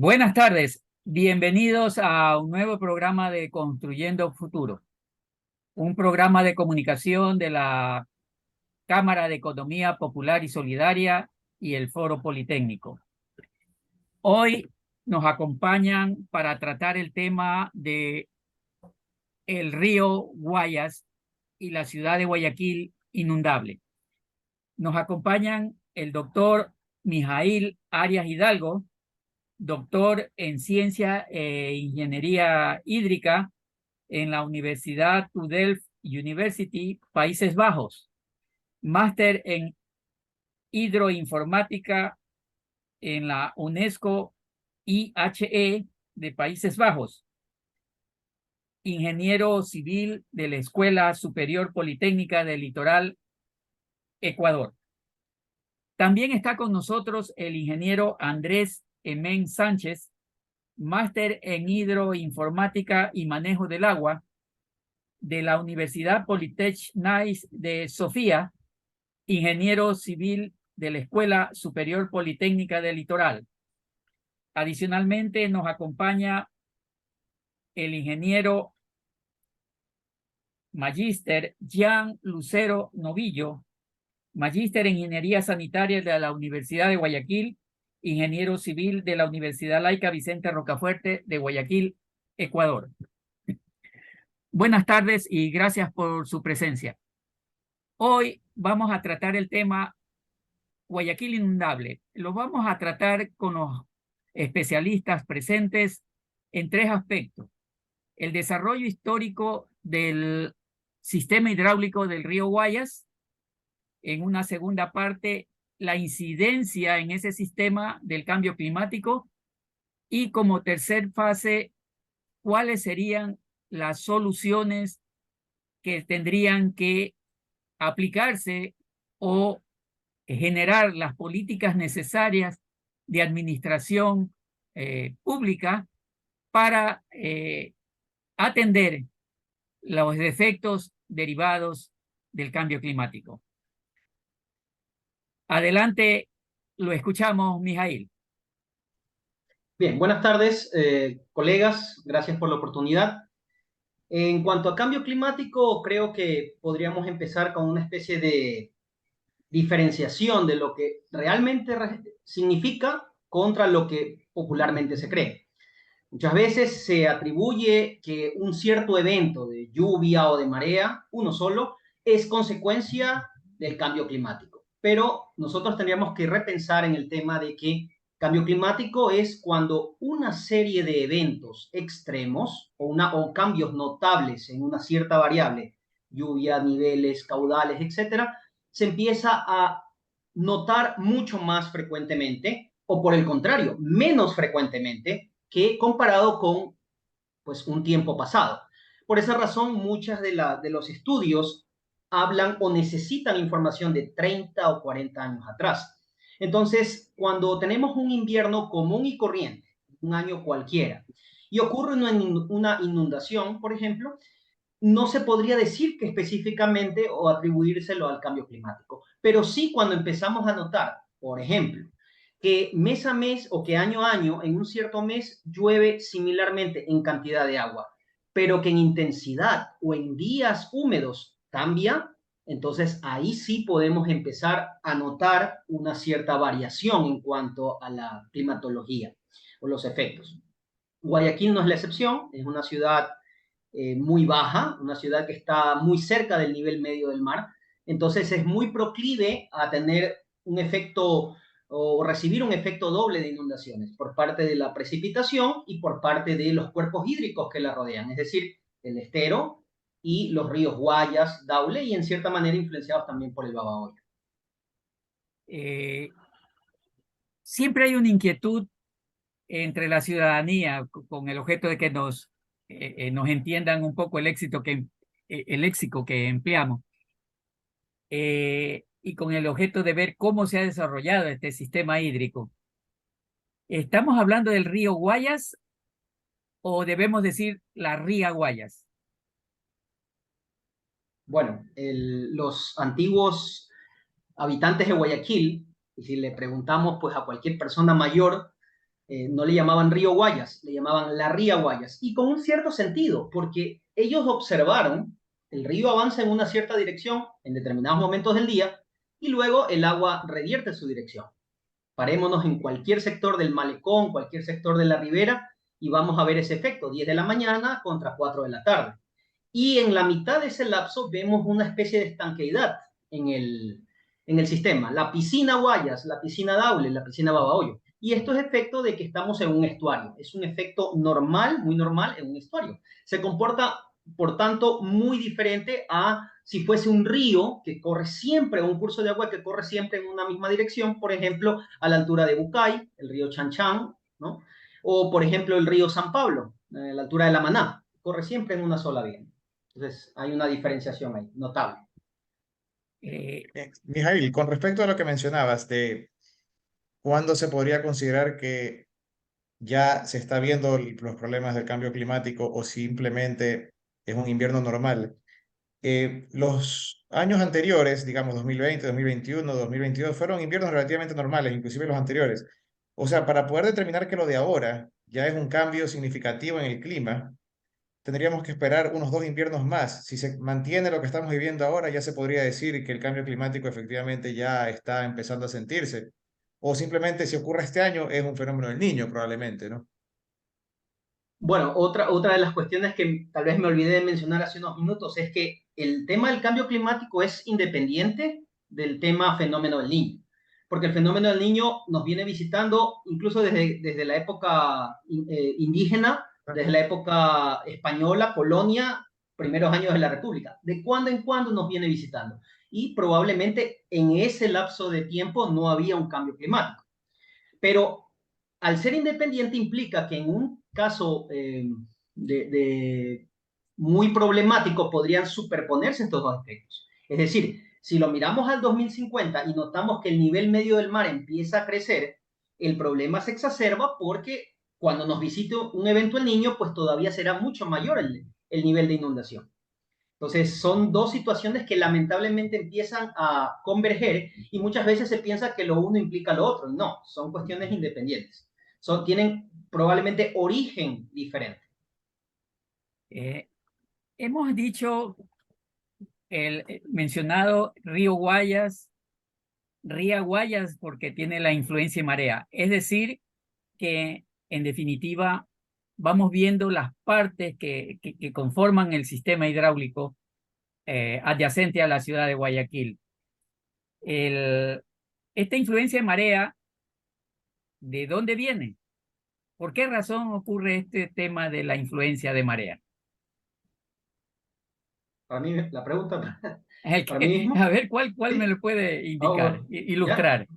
Buenas tardes, bienvenidos a un nuevo programa de Construyendo Futuro, un programa de comunicación de la Cámara de Economía Popular y Solidaria y el Foro Politécnico. Hoy nos acompañan para tratar el tema de el río Guayas y la ciudad de Guayaquil inundable. Nos acompañan el doctor Mijail Arias Hidalgo, doctor en Ciencia e Ingeniería Hídrica en la Universidad Delft University, Países Bajos, máster en Hidroinformática en la UNESCO IHE de Países Bajos, ingeniero civil de la Escuela Superior Politécnica del Litoral, Ecuador. También está con nosotros el ingeniero Andrés Emén Sánchez, máster en Hidroinformática y Manejo del Agua de la Universidad Politécnica de Sofía, ingeniero civil de la Escuela Superior Politécnica del Litoral. Adicionalmente nos acompaña el ingeniero magíster Jean Lucero Novillo, magíster en Ingeniería Sanitaria de la Universidad de Guayaquil, ingeniero civil de la Universidad Laica Vicente Rocafuerte de Guayaquil, Ecuador. Buenas tardes y gracias por su presencia. Hoy vamos a tratar el tema Guayaquil inundable. Lo vamos a tratar con los especialistas presentes en tres aspectos: el desarrollo histórico del sistema hidráulico del río Guayas; en una segunda parte, la incidencia en ese sistema del cambio climático; y como tercer fase, cuáles serían las soluciones que tendrían que aplicarse o generar las políticas necesarias de administración pública para atender los efectos derivados del cambio climático. Adelante, lo escuchamos, Mijail. Bien, buenas tardes, colegas. Gracias por la oportunidad. En cuanto a cambio climático, creo que podríamos empezar con una especie de diferenciación de lo que realmente significa contra lo que popularmente se cree. Muchas veces se atribuye que un cierto evento de lluvia o de marea, uno solo, es consecuencia del cambio climático. Pero nosotros tendríamos que repensar en el tema de que cambio climático es cuando una serie de eventos extremos o cambios notables en una cierta variable, lluvia, niveles, caudales, etcétera, se empieza a notar mucho más frecuentemente, o por el contrario, menos frecuentemente que comparado con pues, un tiempo pasado. Por esa razón, muchas de los estudios hablan o necesitan información de 30 o 40 años atrás. Entonces, cuando tenemos un invierno común y corriente, un año cualquiera, y ocurre una inundación, por ejemplo, no se podría decir que específicamente o atribuírselo al cambio climático, pero sí cuando empezamos a notar, por ejemplo, que mes a mes o que año a año en un cierto mes llueve similarmente en cantidad de agua, pero que en intensidad o en días húmedos cambia, entonces ahí sí podemos empezar a notar una cierta variación en cuanto a la climatología o los efectos. Guayaquil no es la excepción, es una ciudad muy baja, una ciudad que está muy cerca del nivel medio del mar, entonces es muy proclive a tener un efecto o recibir un efecto doble de inundaciones por parte de la precipitación y por parte de los cuerpos hídricos que la rodean, es decir, el estero y los ríos Guayas, Daule y en cierta manera influenciados también por el Babahoyo. Eh, Siempre hay una inquietud entre la ciudadanía con el objeto de que nos entiendan un poco el léxico que empleamos, y con el objeto de ver cómo se ha desarrollado este sistema hídrico. ¿Estamos hablando del río Guayas o debemos decir la ría Guayas? Bueno, los antiguos habitantes de Guayaquil, y si le preguntamos pues a cualquier persona mayor, no le llamaban río Guayas, le llamaban la ría Guayas, y con un cierto sentido, porque ellos observaron el río avanza en una cierta dirección en determinados momentos del día y luego el agua revierte su dirección. Parémonos en cualquier sector del malecón, cualquier sector de la ribera, y vamos a ver ese efecto, 10 de la mañana contra 4 de la tarde. Y en la mitad de ese lapso vemos una especie de estanqueidad en el sistema. La piscina Guayas, la piscina Daule, la piscina Babahoyo. Y esto es efecto de que estamos en un estuario. Es un efecto normal, muy normal en un estuario. Se comporta, por tanto, muy diferente a si fuese un río que corre siempre, un curso de agua que corre siempre en una misma dirección, por ejemplo, a la altura de Bucay, el río Chanchán, ¿no? O, por ejemplo, el río San Pablo, a la altura de La Maná, corre siempre en una sola vía. Entonces, hay una diferenciación ahí, notable. Eh, Mijail, con respecto a lo que mencionabas de cuándo se podría considerar que ya se está viendo los problemas del cambio climático o simplemente es un invierno normal. Los años anteriores, digamos 2020, 2021, 2022, fueron inviernos relativamente normales, inclusive los anteriores. O sea, para poder determinar que lo de ahora ya es un cambio significativo en el clima, tendríamos que esperar unos 2 inviernos más. Si se mantiene lo que estamos viviendo ahora, ya se podría decir que el cambio climático efectivamente ya está empezando a sentirse. O simplemente si ocurre este año es un fenómeno del Niño, probablemente, ¿no? Bueno, otra de las cuestiones que tal vez me olvidé de mencionar hace unos minutos es que el tema del cambio climático es independiente del tema fenómeno del niño, porque el fenómeno del niño nos viene visitando incluso desde la época indígena, desde la época española, colonia, primeros años de la República. De cuando en cuando nos viene visitando. Y probablemente en ese lapso de tiempo no había un cambio climático. Pero al ser independiente implica que en un caso de muy problemático podrían superponerse estos dos efectos. Es decir, si lo miramos al 2050 y notamos que el nivel medio del mar empieza a crecer, el problema se exacerba porque cuando nos visite un evento el niño, pues todavía será mucho mayor el nivel de inundación. Entonces, son dos situaciones que lamentablemente empiezan a converger y muchas veces se piensa que lo uno implica lo otro. No, son cuestiones independientes. Tienen probablemente origen diferente. eh, hemos dicho, mencionado Río Guayas, Ría Guayas porque tiene la influencia de marea. Es decir, que en definitiva vamos viendo las partes que conforman el sistema hidráulico adyacente a la ciudad de Guayaquil. El, esta influencia de marea, ¿de dónde viene? ¿Por qué razón ocurre este tema de la influencia de marea? Para mí, la pregunta, El para mí que, mismo, a ver, ¿cuál me ¿sí? lo puede Ah, indicar, bueno, ¿ya? ilustrar?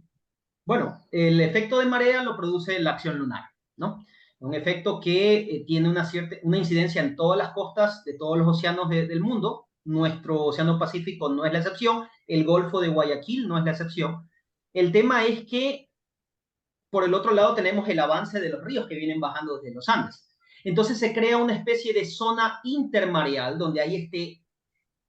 Bueno, el efecto de marea lo produce la acción lunar, ¿no? Un efecto que tiene una incidencia en todas las costas de todos los océanos del mundo. Nuestro océano Pacífico no es la excepción, el Golfo de Guayaquil no es la excepción. El tema es que por el otro lado tenemos el avance de los ríos que vienen bajando desde los Andes. Entonces se crea una especie de zona intermareal donde hay este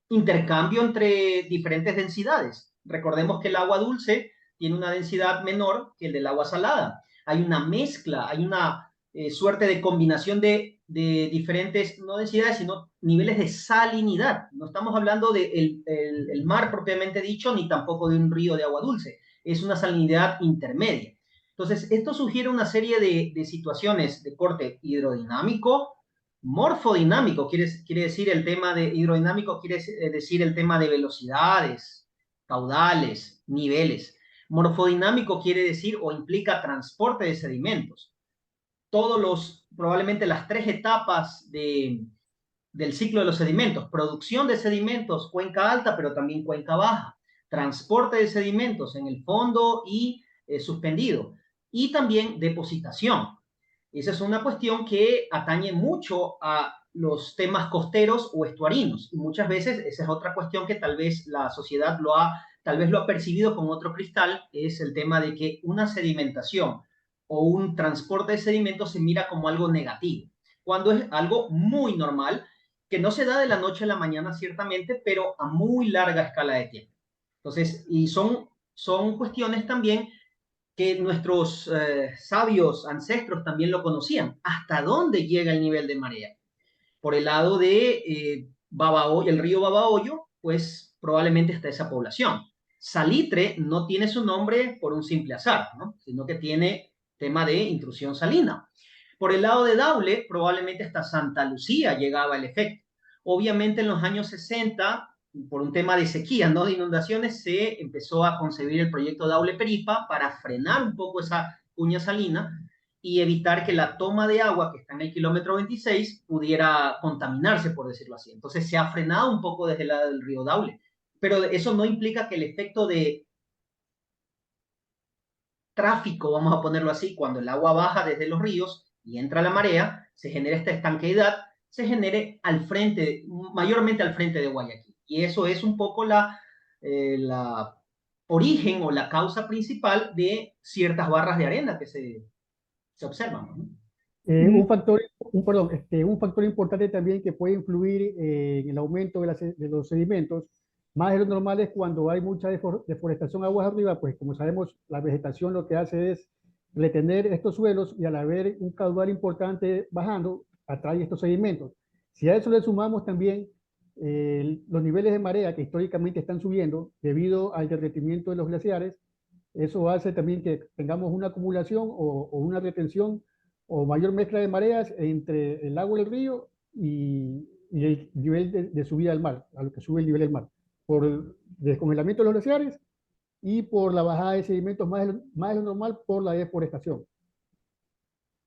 intercambio entre diferentes densidades. Recordemos que el agua dulce tiene una densidad menor que el del agua salada. Hay una mezcla, hay una suerte de combinación de diferentes, no densidades, sino niveles de salinidad. No estamos hablando del el mar propiamente dicho, ni tampoco de un río de agua dulce. Es una salinidad intermedia. Entonces, esto sugiere una serie de situaciones de corte hidrodinámico, morfodinámico, quiere decir el tema de hidrodinámico, quiere decir el tema de velocidades, caudales, niveles. Morfodinámico quiere decir o implica transporte de sedimentos. Probablemente las tres etapas del ciclo de los sedimentos, producción de sedimentos, cuenca alta, pero también cuenca baja, transporte de sedimentos en el fondo y suspendido, y también depositación. Esa es una cuestión que atañe mucho a los temas costeros o estuarinos. Y muchas veces esa es otra cuestión que tal vez la sociedad tal vez lo ha percibido con otro cristal, es el tema de que una sedimentación o un transporte de sedimentos se mira como algo negativo, cuando es algo muy normal, que no se da de la noche a la mañana ciertamente, pero a muy larga escala de tiempo. Entonces, y son cuestiones también que nuestros sabios ancestros también lo conocían. ¿Hasta dónde llega el nivel de marea? Por el lado de el río Babahoyo, pues probablemente está esa población. Salitre no tiene su nombre por un simple azar, ¿no? Sino que tiene tema de intrusión salina. Por el lado de Daule, probablemente hasta Santa Lucía llegaba el efecto. Obviamente en los años 60, por un tema de sequía, no de inundaciones, se empezó a concebir el proyecto Daule-Peripa para frenar un poco esa cuña salina y evitar que la toma de agua que está en el kilómetro 26 pudiera contaminarse, por decirlo así. Entonces se ha frenado un poco desde el lado del río Daule, pero eso no implica que el efecto de tráfico, vamos a ponerlo así, cuando el agua baja desde los ríos y entra la marea, se genera esta estanqueidad, se genere al frente, mayormente al frente de Guayaquil. Y eso es un poco la origen o la causa principal de ciertas barras de arena que se observan, ¿no? Un factor, perdón, un factor importante también que puede influir en el aumento de los sedimentos, más de lo normal es cuando hay mucha deforestación aguas arriba, pues como sabemos, la vegetación lo que hace es retener estos suelos y al haber un caudal importante bajando, atrae estos sedimentos. Si a eso le sumamos también los niveles de marea que históricamente están subiendo debido al derretimiento de los glaciares, eso hace también que tengamos una acumulación o una retención o mayor mezcla de mareas entre el agua del río y el nivel de subida del mar, a lo que sube el nivel del mar, por el descongelamiento de los glaciares y por la bajada de sedimentos más de lo normal por la deforestación.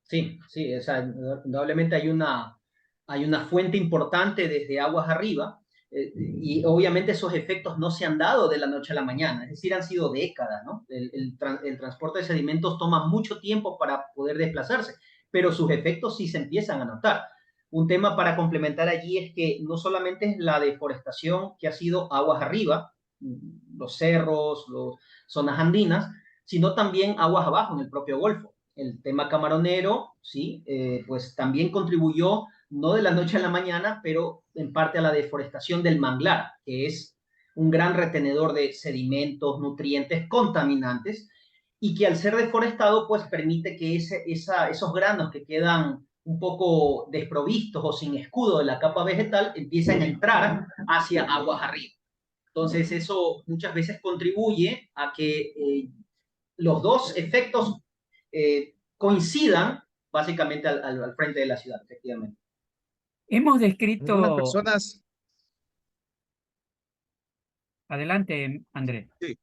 Sí, sí, o sea, indudablemente hay una fuente importante desde aguas arriba y obviamente esos efectos no se han dado de la noche a la mañana, es decir, han sido décadas, ¿no? El transporte de sedimentos toma mucho tiempo para poder desplazarse, pero sus efectos sí se empiezan a notar. Un tema para complementar allí es que no solamente es la deforestación que ha sido aguas arriba, los cerros, las zonas andinas, sino también aguas abajo en el propio Golfo. El tema camaronero, sí, pues también contribuyó, no de la noche a la mañana, pero en parte a la deforestación del manglar, que es un gran retenedor de sedimentos, nutrientes, contaminantes, y que al ser deforestado, pues permite que esos granos que quedan un poco desprovistos o sin escudo de la capa vegetal empiecen a entrar hacia aguas arriba. Entonces, eso muchas veces contribuye a que los dos efectos coincidan básicamente al frente de la ciudad, efectivamente. Hemos Algunas descrito, personas, adelante, André. sí,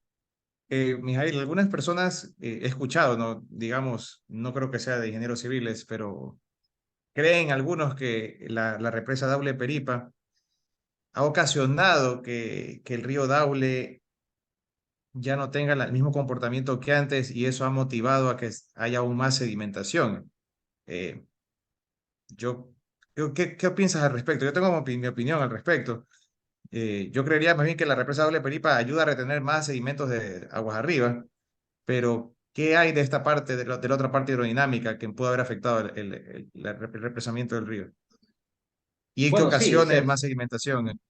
Mijail, algunas personas he escuchado, no, digamos, no creo que sea de ingenieros civiles, pero creen algunos que la represa Daule Peripa ha ocasionado que el río Daule ya no tenga el mismo comportamiento que antes y eso ha motivado a que haya aún más sedimentación. Eh, yo, ¿qué piensas al respecto? Yo tengo mi opinión al respecto. Yo creería más bien que la represa Doble Peripa ayuda a retener más sedimentos de aguas arriba, pero ¿qué hay de esta parte, de la otra parte hidrodinámica que pudo haber afectado el represamiento del río? ¿Y en qué Bueno, sí, ocasiones más sedimentación?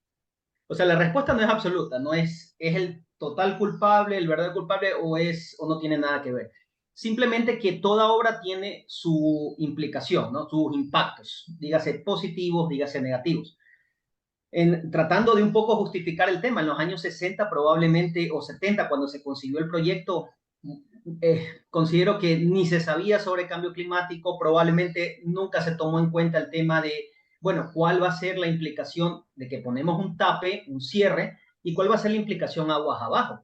o sea, la respuesta no es absoluta, no es el total culpable, el verdadero culpable o no tiene nada que ver. Simplemente que toda obra tiene su implicación, ¿no? Sus impactos, dígase positivos, dígase negativos. Tratando de un poco justificar el tema, en los años 60 probablemente, o 70, cuando se concibió el proyecto, considero que ni se sabía sobre cambio climático, probablemente nunca se tomó en cuenta el tema de, bueno, cuál va a ser la implicación de que ponemos un tape, un cierre, y cuál va a ser la implicación aguas abajo.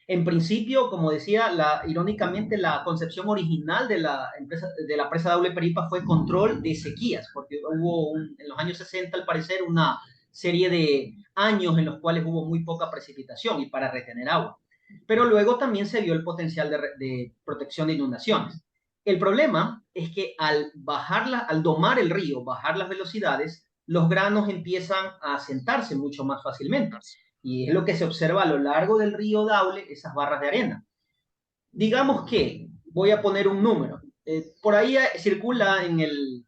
En principio, como decía, irónicamente, la concepción original de la presa Daule Peripa fue control de sequías, porque en los años 60, al parecer, una serie de años en los cuales hubo muy poca precipitación y para retener agua. Pero luego también se vio el potencial de protección de inundaciones. El problema es que al domar el río, bajar las velocidades, los granos empiezan a asentarse mucho más fácilmente. Y es lo que se observa a lo largo del río Daule, esas barras de arena. Digamos que, voy a poner un número, por ahí circula en el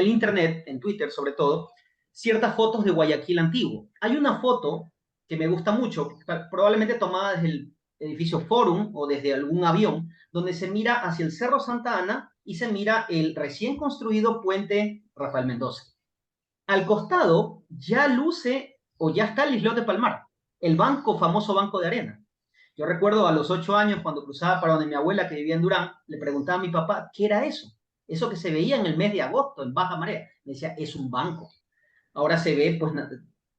internet, en Twitter sobre todo, ciertas fotos de Guayaquil antiguo. Hay una foto que me gusta mucho, probablemente tomada desde edificio Forum o desde algún avión, donde se mira hacia el Cerro Santa Ana y se mira el recién construido puente Rafael Mendoza. Al costado ya luce o ya está el islote Palmar, el famoso banco de arena. Yo recuerdo a los 8 años, cuando cruzaba para donde mi abuela que vivía en Durán, le preguntaba a mi papá, ¿qué era eso? Eso que se veía en el mes de agosto, en baja marea. Me decía, es un banco. Ahora se ve pues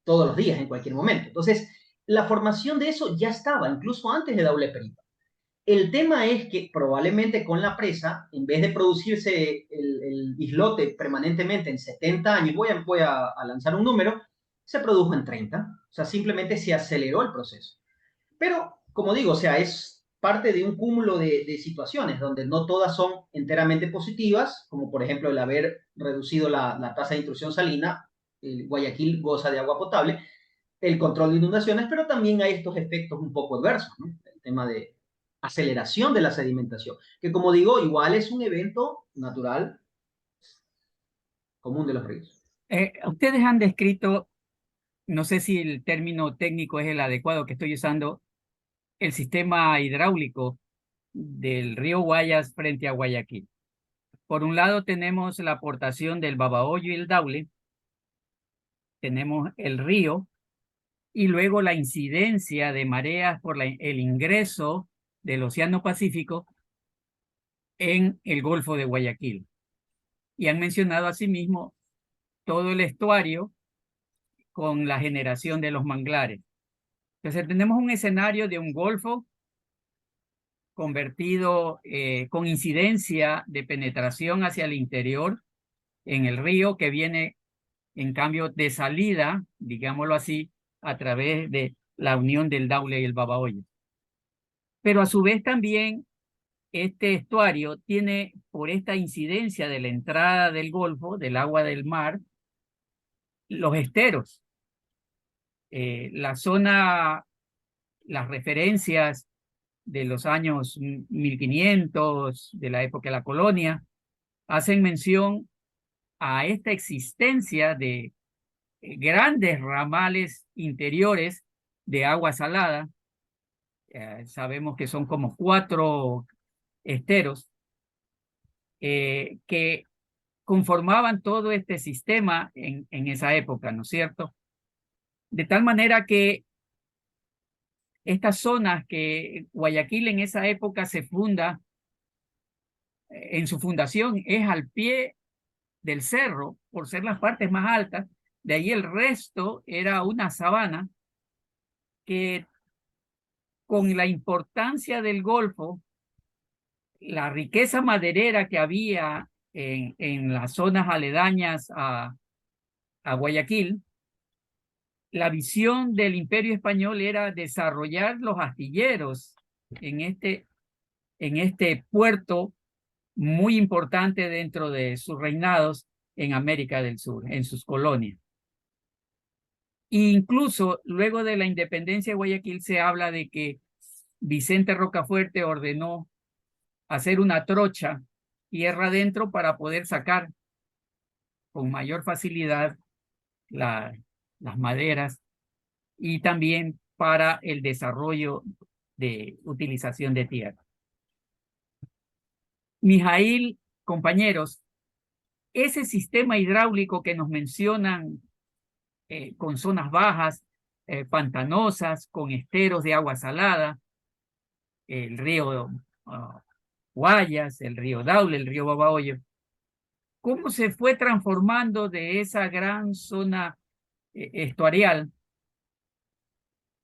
todos los días, en cualquier momento. Entonces, la formación de eso ya estaba, incluso antes de Daule Peripa. El tema es que probablemente con la presa, en vez de producirse el islote permanentemente en 70 años, voy a lanzar un número, se produjo en 30. O sea, simplemente se aceleró el proceso. Pero, como digo, o sea, es parte de un cúmulo de situaciones donde no todas son enteramente positivas, como por ejemplo el haber reducido la tasa de intrusión salina. Guayaquil goza de agua potable, el control de inundaciones, pero también hay estos efectos un poco adversos, ¿no? El tema de aceleración de la sedimentación, que como digo, igual es un evento natural común de los ríos. Ustedes han descrito, no sé si el término técnico es el adecuado que estoy usando, el sistema hidráulico del río Guayas frente a Guayaquil. Por un lado tenemos la aportación del Babahoyo y el Daule, tenemos el río y luego la incidencia de mareas por el ingreso del Océano Pacífico en el Golfo de Guayaquil. Y han mencionado asimismo todo el estuario con la generación de los manglares. Entonces tenemos un escenario de un golfo convertido con incidencia de penetración hacia el interior en el río, que viene en cambio de salida, digámoslo así, a través de la unión del Daule y el Babahoyo. Pero a su vez también este estuario tiene, por esta incidencia de la entrada del Golfo, del agua del mar, los esteros. La zona, las referencias de los años 1500, de la época de la colonia, hacen mención a esta existencia de grandes ramales interiores de agua salada. Sabemos que son como 4 esteros que conformaban todo este sistema en esa época, ¿no es cierto? De tal manera que estas zonas que Guayaquil en esa época se funda, en su fundación es al pie del cerro, por ser las partes más altas, de ahí el resto era una sabana que con la importancia del Golfo, la riqueza maderera que había en las zonas aledañas a Guayaquil, la visión del Imperio Español era desarrollar los astilleros en este puerto muy importante dentro de sus reinados en América del Sur, en sus colonias. E incluso luego de la independencia de Guayaquil se habla de que Vicente Rocafuerte ordenó hacer una trocha tierra adentro para poder sacar con mayor facilidad las maderas y también para el desarrollo de utilización de tierra. Mijaíl, compañeros, ese sistema hidráulico que nos mencionan con zonas bajas, pantanosas, con esteros de agua salada, el río Guayas, el río Daule, el río Babahoyo, ¿cómo se fue transformando de esa gran zona estuarial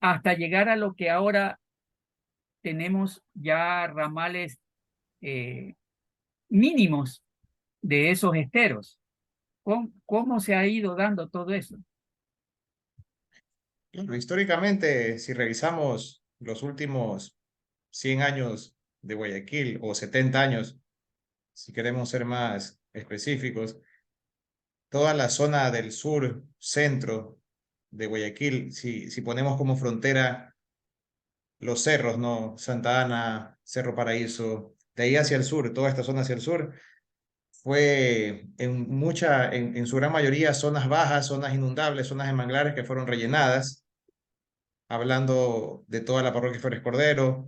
hasta llegar a lo que ahora tenemos ya ramales mínimos de esos esteros? ¿Cómo se ha ido dando todo eso? Claro, históricamente, si revisamos los últimos 100 años de Guayaquil o 70 años, si queremos ser más específicos, toda la zona del sur, centro de Guayaquil, si ponemos como frontera los cerros, ¿no? Santa Ana, Cerro Paraíso, de ahí hacia el sur, toda esta zona hacia el sur, fue en su gran mayoría zonas bajas, zonas inundables, zonas de manglares que fueron rellenadas. Hablando de toda la parroquia Flores Cordero,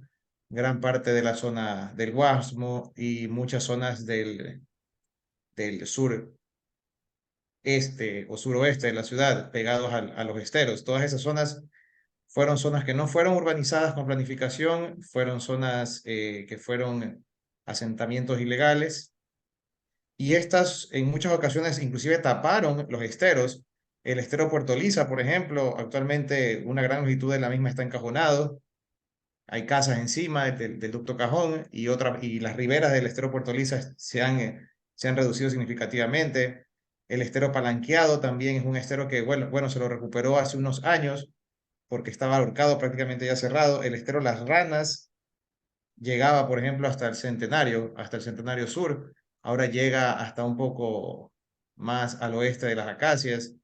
gran parte de la zona del Guasmo y muchas zonas del sur este o suroeste de la ciudad, pegados a los esteros. Todas esas zonas fueron zonas que no fueron urbanizadas con planificación, fueron zonas que fueron asentamientos ilegales, y estas en muchas ocasiones inclusive taparon los esteros. El estero Puerto Lisa, por ejemplo, actualmente una gran longitud de la misma está encajonado. Hay casas encima del ducto Cajón y las riberas del estero Puerto Lisa se han reducido significativamente. El estero Palanqueado también es un estero que, bueno, se lo recuperó hace unos años porque estaba ahorcado, prácticamente ya cerrado. El estero Las Ranas llegaba, por ejemplo, hasta el Centenario Sur. Ahora llega hasta un poco más al oeste de las Acacias.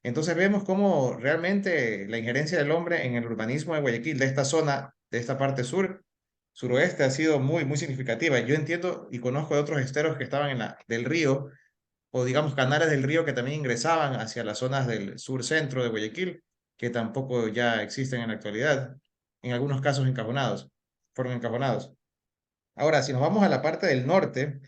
Entonces vemos cómo realmente la injerencia del hombre en el urbanismo de Guayaquil, de esta zona, de esta parte suroeste, ha sido muy, muy significativa. Yo entiendo y conozco de otros esteros que estaban del río, o digamos canales del río que también ingresaban hacia las zonas del sur-centro de Guayaquil, que tampoco ya existen en la actualidad, en algunos casos fueron encajonados. Ahora, si nos vamos a la parte del norte,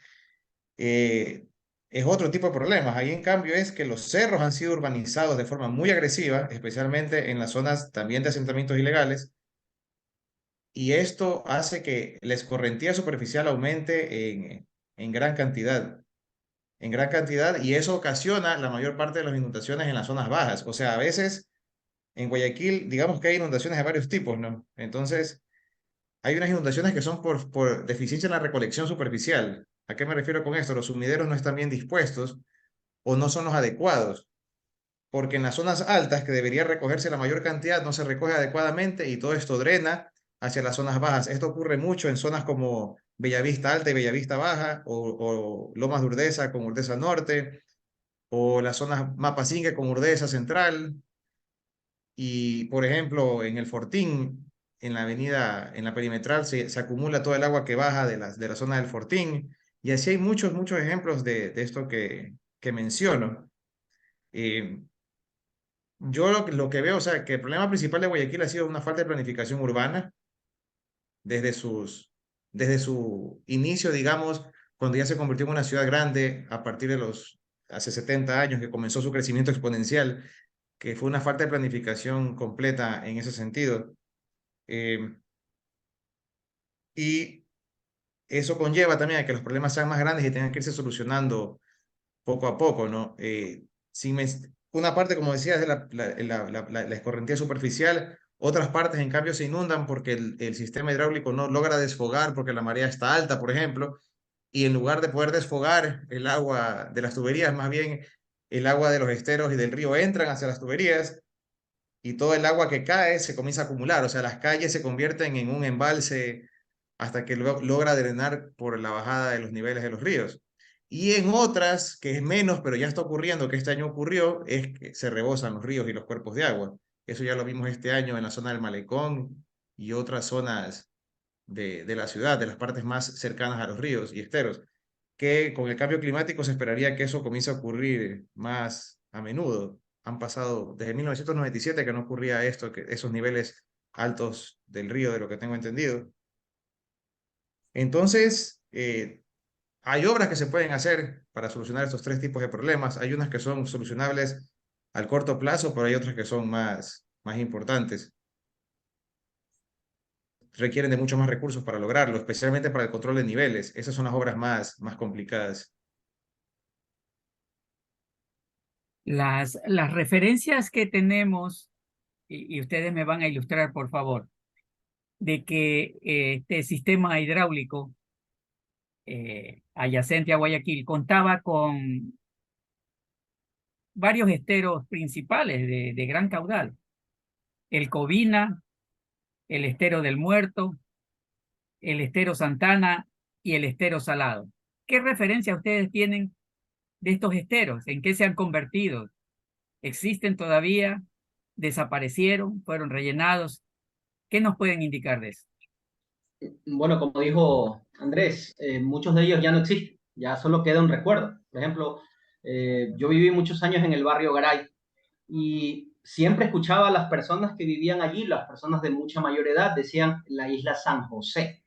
eh, es otro tipo de problemas. Ahí, en cambio, es que los cerros han sido urbanizados de forma muy agresiva, especialmente en las zonas también de asentamientos ilegales, y esto hace que la escorrentía superficial aumente en gran cantidad, y eso ocasiona la mayor parte de las inundaciones en las zonas bajas. O sea, a veces en Guayaquil, digamos que hay inundaciones de varios tipos, ¿no? Entonces, hay unas inundaciones que son por deficiencia en la recolección superficial. ¿A qué me refiero con esto? Los sumideros no están bien dispuestos o no son los adecuados, porque en las zonas altas, que debería recogerse la mayor cantidad, no se recoge adecuadamente y todo esto drena hacia las zonas bajas. Esto ocurre mucho en zonas como Bellavista Alta y Bellavista Baja, o Lomas de Urdesa con Urdesa Norte, o las zonas Mapasingue con Urdesa Central. Y, por ejemplo, en el Fortín, en la perimetral, se acumula todo el agua que baja de la zona del Fortín. Y así hay muchos, muchos ejemplos de esto que menciono. Eh, yo lo que veo, o sea, que el problema principal de Guayaquil ha sido una falta de planificación urbana desde desde su inicio, digamos, cuando ya se convirtió en una ciudad grande a partir de hace 70 años que comenzó su crecimiento exponencial, que fue una falta de planificación completa en ese sentido. Eh, y eso conlleva también a que los problemas sean más grandes y tengan que irse solucionando poco a poco, ¿no? Una parte, como decía, es de la escorrentía superficial, otras partes, en cambio, se inundan porque el sistema hidráulico no logra desfogar porque la marea está alta, por ejemplo, y en lugar de poder desfogar el agua de las tuberías, más bien el agua de los esteros y del río entran hacia las tuberías y todo el agua que cae se comienza a acumular, o sea, las calles se convierten en un embalse hasta que logra drenar por la bajada de los niveles de los ríos. Y en otras, que es menos, pero ya está ocurriendo, que este año ocurrió, es que se rebosan los ríos y los cuerpos de agua. Eso ya lo vimos este año en la zona del Malecón y otras zonas de la ciudad, de las partes más cercanas a los ríos y esteros, que con el cambio climático se esperaría que eso comience a ocurrir más a menudo. Han pasado desde 1997 que no ocurría esto, que esos niveles altos del río, de lo que tengo entendido. Entonces, hay obras que se pueden hacer para solucionar estos tres tipos de problemas. Hay unas que son solucionables al corto plazo, pero hay otras que son más importantes. Requieren de muchos más recursos para lograrlo, especialmente para el control de niveles. Esas son las obras más complicadas. Las referencias que tenemos, y ustedes me van a ilustrar, por favor, de que este sistema hidráulico adyacente a Guayaquil contaba con varios esteros principales de gran caudal. El Covina, el estero del Muerto, el estero Santana y el estero Salado. ¿Qué referencia ustedes tienen de estos esteros? ¿En qué se han convertido? ¿Existen todavía? ¿Desaparecieron? ¿Fueron rellenados? ¿Qué nos pueden indicar de eso? Bueno, como dijo Andrés, muchos de ellos ya no existen, ya solo queda un recuerdo. Por ejemplo, yo viví muchos años en el barrio Garay y siempre escuchaba a las personas que vivían allí, las personas de mucha mayor edad, decían la isla San José.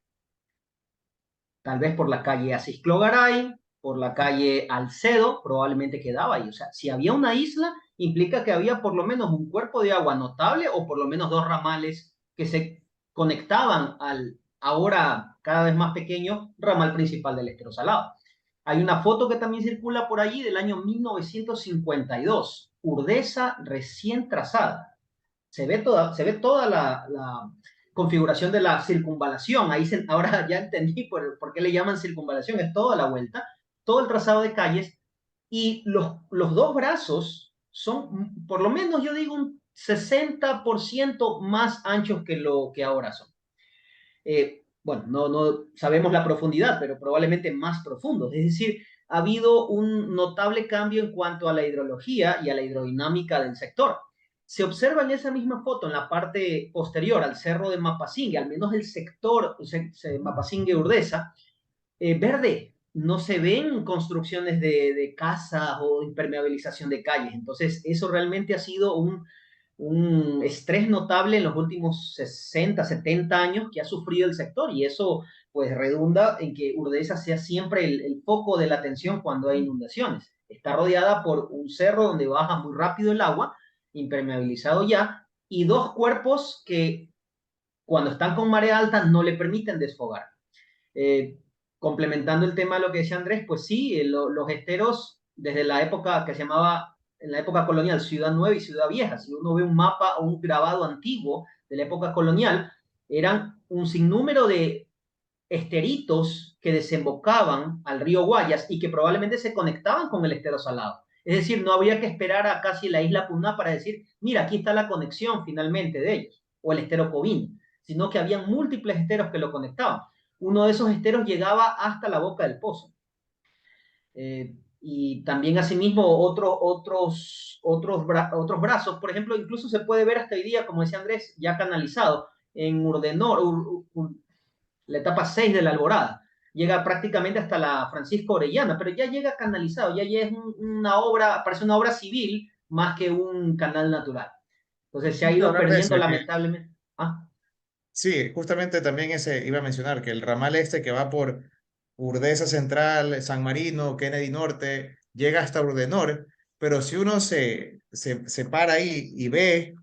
tal vez por la calle Acisclo Garay, por la calle Alcedo, probablemente quedaba ahí. O sea, si había una isla, implica que había por lo menos un cuerpo de agua notable o por lo menos dos ramales que se conectaban al ahora cada vez más pequeño ramal principal del Estero Salado. Hay una foto que también circula por allí del año 1952, Urdesa recién trazada. Se ve toda la configuración de la circunvalación. Ahora ya entendí por qué le llaman circunvalación, es toda la vuelta, todo el trazado de calles y los dos brazos son, por lo menos yo digo, un 60% más anchos que lo que ahora son. Bueno, no sabemos la profundidad, pero probablemente más profundos. Es decir, ha habido un notable cambio en cuanto a la hidrología y a la hidrodinámica del sector. Se observa en esa misma foto, en la parte posterior al cerro de Mapasingue, al menos el sector Mapasingue-Urdesa, verde. No se ven construcciones de casas o impermeabilización de calles. Entonces, eso realmente ha sido un estrés notable en los últimos 60, 70 años que ha sufrido el sector y eso pues redunda en que Urdesa sea siempre el foco de la atención cuando hay inundaciones. Está rodeada por un cerro donde baja muy rápido el agua, impermeabilizado ya, y dos cuerpos que cuando están con marea alta no le permiten desfogar. Eh, Complementando el tema de lo que decía Andrés, pues sí, los esteros desde la época que se llamaba, en la época colonial, Ciudad Nueva y Ciudad Vieja, si uno ve un mapa o un grabado antiguo de la época colonial, eran un sinnúmero de esteritos que desembocaban al río Guayas y que probablemente se conectaban con el estero Salado. Es decir, no había que esperar a casi la isla Puná para decir, mira, aquí está la conexión finalmente de ellos, o el estero Covini, sino que habían múltiples esteros que lo conectaban. Uno de esos esteros llegaba hasta la boca del pozo. Y también asimismo otros brazos, por ejemplo, incluso se puede ver hasta hoy día, como decía Andrés, ya canalizado en Urdenor, la etapa 6 de la Alborada. Llega prácticamente hasta la Francisco Orellana, pero ya llega canalizado, ya es una obra, parece una obra civil más que un canal natural. Entonces se ha ido Hablar de perdiendo eso, lamentablemente. ¿Ah? sí, justamente también ese iba a mencionar que el ramal este que va por Urdesa Central, San Marino, Kennedy Norte, llega hasta Urdenor, pero si uno se para ahí y ve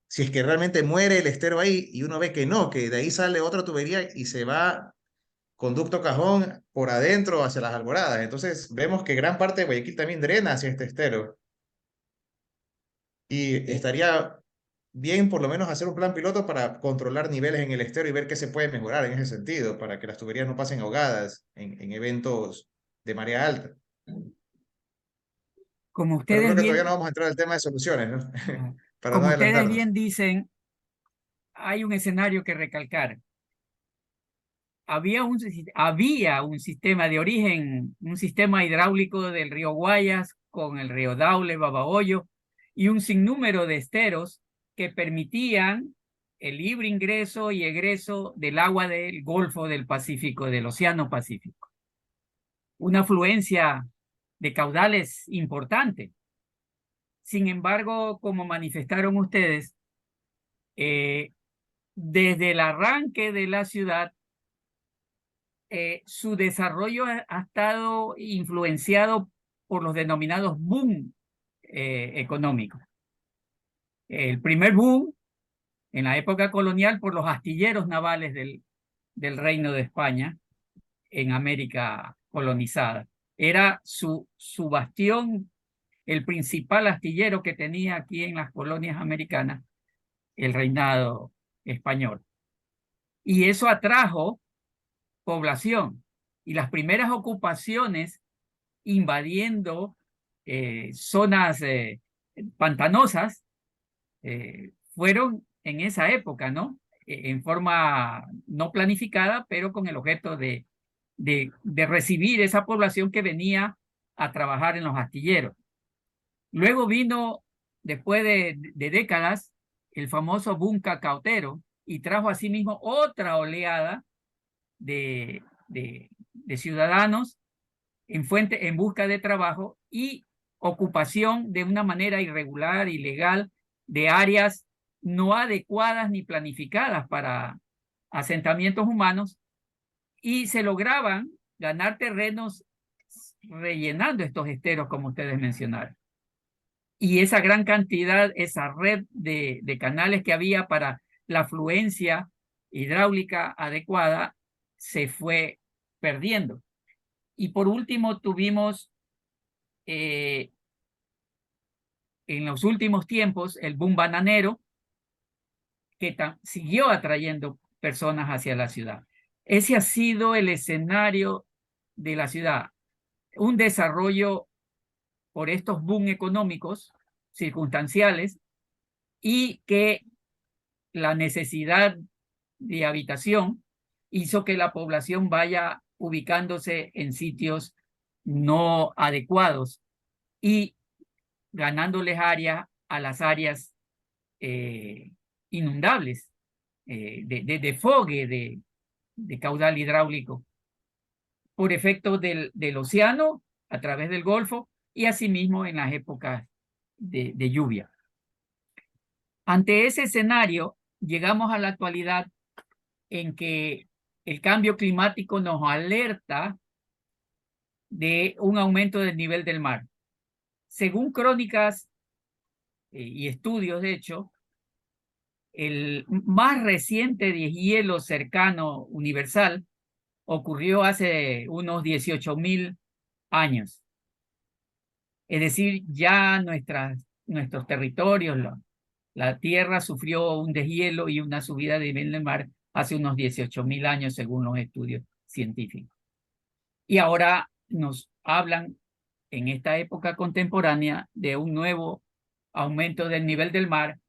si es que realmente muere el estero ahí y uno ve que no, que de ahí sale otra tubería y se va conducto Cajón por adentro hacia las Alboradas. Entonces vemos que gran parte de Guayaquil también drena hacia este estero y estaría bien por lo menos hacer un plan piloto para controlar niveles en el estero y ver qué se puede mejorar en ese sentido, para que las tuberías no pasen ahogadas en eventos de marea alta. Como Pero ustedes creo que todavía no bien, vamos a entrar al tema de soluciones, ¿no? Para no como ustedes adelantarnos. bien dicen, hay un escenario que recalcar. Había un sistema de origen, un sistema hidráulico del río Guayas con el río Daule, Babahoyo y un sinnúmero de esteros que permitían el libre ingreso y egreso del agua del Golfo del Pacífico, del Océano Pacífico. Una afluencia de caudales importante. Sin embargo, como manifestaron ustedes, desde el arranque de la ciudad, su desarrollo ha estado influenciado por los denominados boom económicos. El primer boom en la época colonial por los astilleros navales del Reino de España en América colonizada. Era su bastión, el principal astillero que tenía aquí en las colonias americanas el reinado español. Y eso atrajo población y las primeras ocupaciones invadiendo zonas pantanosas fueron en esa época, ¿no? En forma no planificada, pero con el objeto de recibir esa población que venía a trabajar en los astilleros. Luego vino, después de décadas, el famoso boom cacautero y trajo asimismo otra oleada de ciudadanos en busca de trabajo y ocupación de una manera irregular, ilegal, de áreas no adecuadas ni planificadas para asentamientos humanos, y se lograban ganar terrenos rellenando estos esteros, como ustedes mencionaron. Y esa gran cantidad, esa red de canales que había para la afluencia hidráulica adecuada, se fue perdiendo. Y por último, tuvimos en los últimos tiempos el boom bananero, que siguió atrayendo personas hacia la ciudad. Ese ha sido el escenario de la ciudad, un desarrollo por estos boom económicos circunstanciales, y que la necesidad de habitación hizo que la población vaya ubicándose en sitios no adecuados y ganándoles área a las áreas inundables, de desfogue de caudal hidráulico por efecto del océano a través del Golfo y asimismo en las épocas de lluvia. Ante ese escenario, llegamos a la actualidad en que el cambio climático nos alerta de un aumento del nivel del mar. Según crónicas y estudios, de hecho, el más reciente deshielo cercano universal ocurrió hace unos 18.000 años. Es decir, ya nuestros territorios, la Tierra sufrió un deshielo y una subida de nivel del mar hace unos 18.000 años, según los estudios científicos. Y ahora nos hablan en esta época contemporánea de un nuevo aumento del nivel del mar,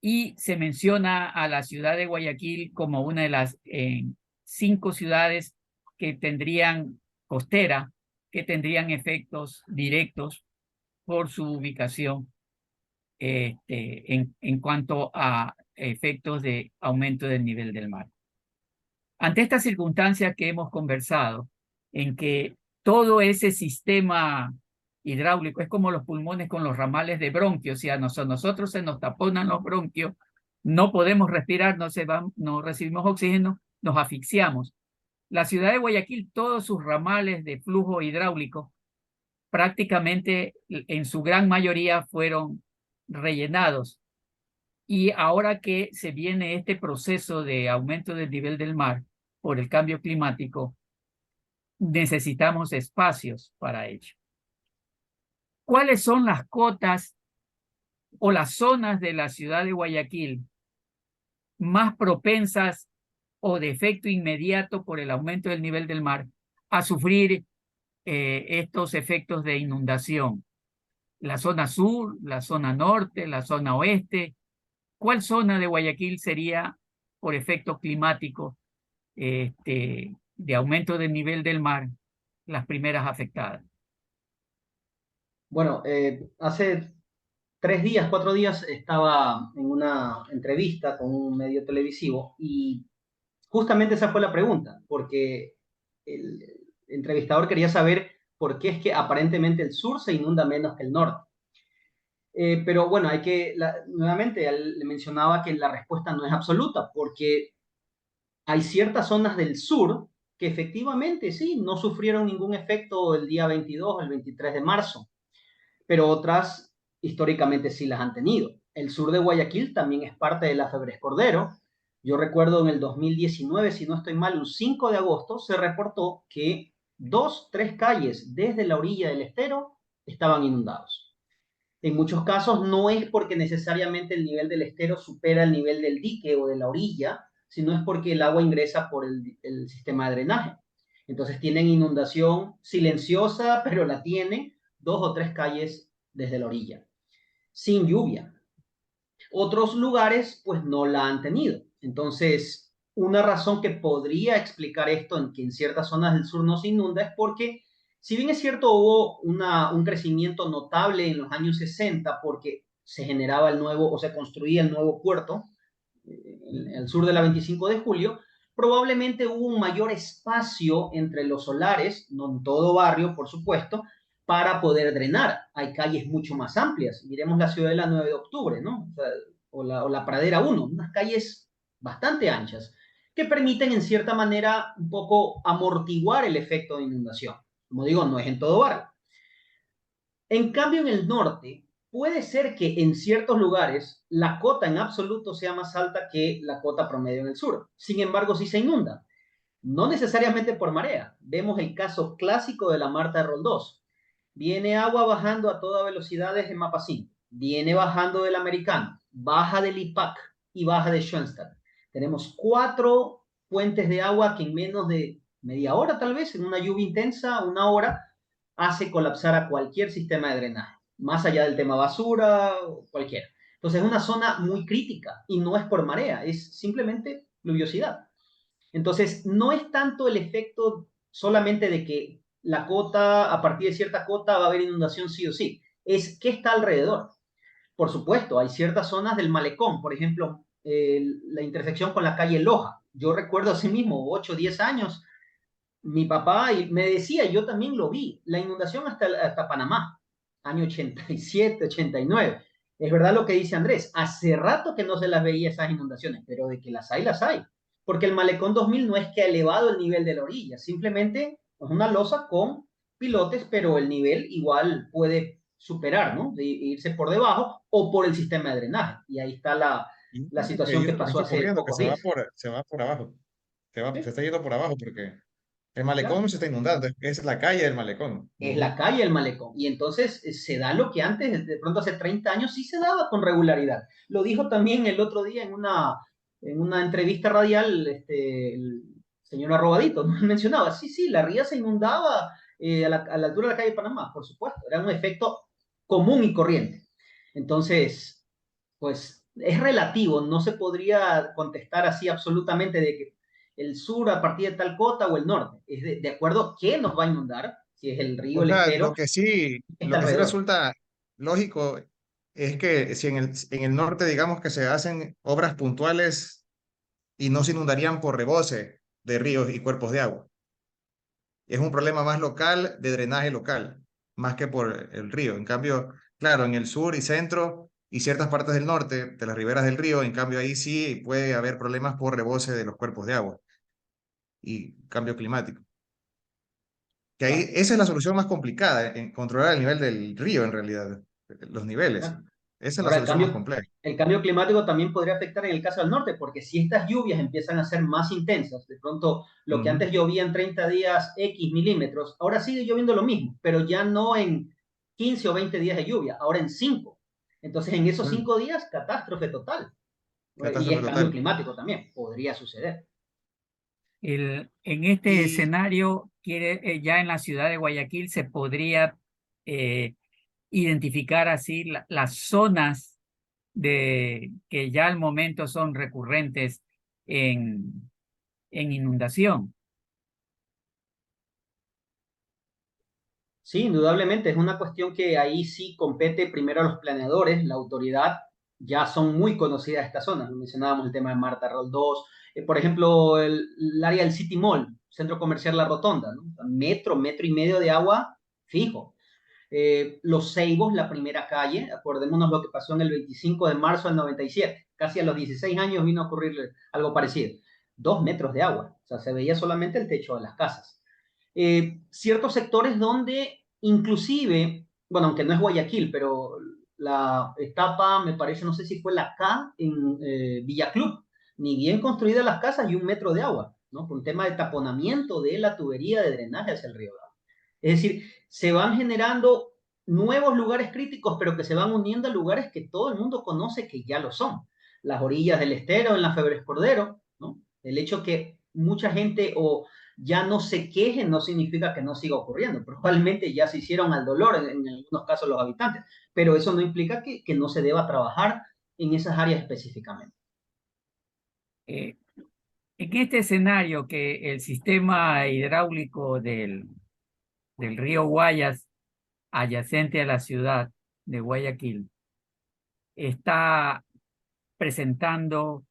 y se menciona a la ciudad de Guayaquil como una de las 5 ciudades que tendrían costera, que tendrían efectos directos por su ubicación en cuanto a efectos de aumento del nivel del mar. Ante esta circunstancia que hemos conversado, en que todo ese sistema hidráulico es como los pulmones con los ramales de bronquios, si a nosotros se nos taponan los bronquios, no podemos respirar, no recibimos oxígeno, nos asfixiamos. La ciudad de Guayaquil, todos sus ramales de flujo hidráulico, prácticamente en su gran mayoría fueron rellenados. Y ahora que se viene este proceso de aumento del nivel del mar por el cambio climático, necesitamos espacios para ello. ¿Cuáles son las cotas o las zonas de la ciudad de Guayaquil más propensas o de efecto inmediato por el aumento del nivel del mar a sufrir estos efectos de inundación? ¿La zona sur, la zona norte, la zona oeste? ¿Cuál zona de Guayaquil sería, por efecto climático, de aumento del nivel del mar, las primeras afectadas? Bueno, hace 3 días, 4 días, estaba en una entrevista con un medio televisivo y justamente esa fue la pregunta, porque el entrevistador quería saber por qué es que aparentemente el sur se inunda menos que el norte. Pero bueno, nuevamente él le mencionaba que la respuesta no es absoluta, porque hay ciertas zonas del sur que efectivamente sí, no sufrieron ningún efecto el día 22 o el 23 de marzo, pero otras históricamente sí las han tenido. El sur de Guayaquil también es parte de la Febres Cordero. Yo recuerdo en el 2019, si no estoy mal, un 5 de agosto se reportó que 2, 3 calles desde la orilla del estero estaban inundados. En muchos casos no es porque necesariamente el nivel del estero supera el nivel del dique o de la orilla, sino es porque el agua ingresa por el sistema de drenaje. Entonces tienen inundación silenciosa, pero la tienen 2 o 3 calles desde la orilla, sin lluvia. Otros lugares pues no la han tenido. Entonces, una razón que podría explicar esto, en que en ciertas zonas del sur no se inunda, es porque si bien es cierto hubo un crecimiento notable en los años 60 porque se generaba el nuevo o se construía el nuevo puerto en el sur de la 25 de julio, probablemente hubo un mayor espacio entre los solares, no en todo barrio, por supuesto, para poder drenar. Hay calles mucho más amplias. Miremos la ciudad de la 9 de octubre, ¿no? O la Pradera 1, unas calles bastante anchas que permiten en cierta manera un poco amortiguar el efecto de inundación. Como digo, no es en todo barrio. En cambio, en el norte, puede ser que en ciertos lugares la cota en absoluto sea más alta que la cota promedio en el sur. Sin embargo, sí se inunda. No necesariamente por marea. Vemos el caso clásico de la Marta de Roldós. Viene agua bajando a toda velocidad desde Mapacín. Viene bajando del Americano. Baja del IPAC y baja de Schoenstatt. Tenemos 4 fuentes de agua que en menos de media hora, tal vez, en una lluvia intensa, una hora, hace colapsar a cualquier sistema de drenaje, más allá del tema basura o cualquiera. Entonces es una zona muy crítica y no es por marea, es simplemente pluviosidad. Entonces no es tanto el efecto solamente de que la cota, a partir de cierta cota va a haber inundación sí o sí, es qué está alrededor. Por supuesto, hay ciertas zonas del malecón, por ejemplo, la intersección con la calle Loja. Yo recuerdo así mismo, 8 o 10 años, mi papá me decía, yo también lo vi, la inundación hasta Panamá, año 87, 89. Es verdad lo que dice Andrés, hace rato que no se las veía esas inundaciones, pero de que las hay, las hay. Porque el Malecón 2000 no es que ha elevado el nivel de la orilla, simplemente es una losa con pilotes, pero el nivel igual puede superar, ¿no? De irse por debajo o por el sistema de drenaje. Y ahí está la situación Y que es lo que pasó está hace ocurriendo, que pocos días. se va por abajo, se ¿Sí? está yendo por abajo porque el malecón Claro. no se está inundando, es la calle del malecón. Es la calle el malecón. Y entonces se da lo que antes, de pronto hace 30 años, sí se daba con regularidad. Lo dijo también el otro día en una entrevista radial el señor Arrobadito, ¿no? Mencionaba, sí, sí, la ría se inundaba a la altura de la calle Panamá, por supuesto, era un efecto común y corriente. Entonces, pues es relativo, no se podría contestar así absolutamente de que el sur a partir de tal cota o el norte, es de acuerdo a qué nos va a inundar, si es el río, O el sea, estero, está lo que sí alrededor. resulta lógico es que si en el norte digamos que se hacen obras puntuales y no se inundarían por rebose de ríos y cuerpos de agua. Es un problema más local, de drenaje local, más que por el río. En cambio, claro, en el sur y centro y ciertas partes del norte, de las riberas del río, en cambio ahí sí puede haber problemas por rebose de los cuerpos de agua y cambio climático. Que ahí, Claro, esa es la solución más complicada, en controlar el nivel del río en realidad, los niveles. claro. Esa es la Ahora, solución más compleja. el cambio climático también podría afectar en el caso del norte, porque si estas lluvias empiezan a ser más intensas, de pronto lo que Ujú. antes llovía en 30 días X milímetros, ahora sigue lloviendo lo mismo, pero ya no en 15 o 20 días de lluvia, ahora en 5. Entonces, en esos Mm, 5 días, catástrofe total. Y Catástrofe es cambio total. climático también, podría suceder. En este Y escenario, ya en la ciudad de Guayaquil se podría eh, identificar así las zonas que ya al momento son recurrentes en inundación. Sí, indudablemente, es una cuestión que ahí sí compete primero a los planeadores, la autoridad, ya son muy conocidas estas zonas, mencionábamos el tema de Marta Roldós, por ejemplo, el área del City Mall, centro comercial La Rotonda, ¿no? Metro y medio de agua fijo. Los Ceibos, la primera calle, acordémonos lo que pasó en el 25 de marzo del 97, casi a los 16 años vino a ocurrir algo parecido, 2 metros de agua, o sea, se veía solamente el techo de las casas. Ciertos sectores donde inclusive, bueno, aunque no es Guayaquil, pero la etapa, me parece, no sé si fue la K en Villa Club, ni bien construidas las casas y 1 metro de agua, ¿no? Por un tema de taponamiento de la tubería de drenaje hacia el río. Es decir, se van generando nuevos lugares críticos, pero que se van uniendo a lugares que todo el mundo conoce que ya lo son. Las orillas del estero, en la Febres Cordero, ¿no? El hecho que mucha gente o ya no se quejen no significa que no siga ocurriendo. Probablemente ya se hicieron al dolor en algunos casos los habitantes, pero eso no implica que no se deba trabajar en esas áreas específicamente. Eh, en este escenario que el sistema hidráulico del río Guayas, adyacente a la ciudad de Guayaquil, está presentando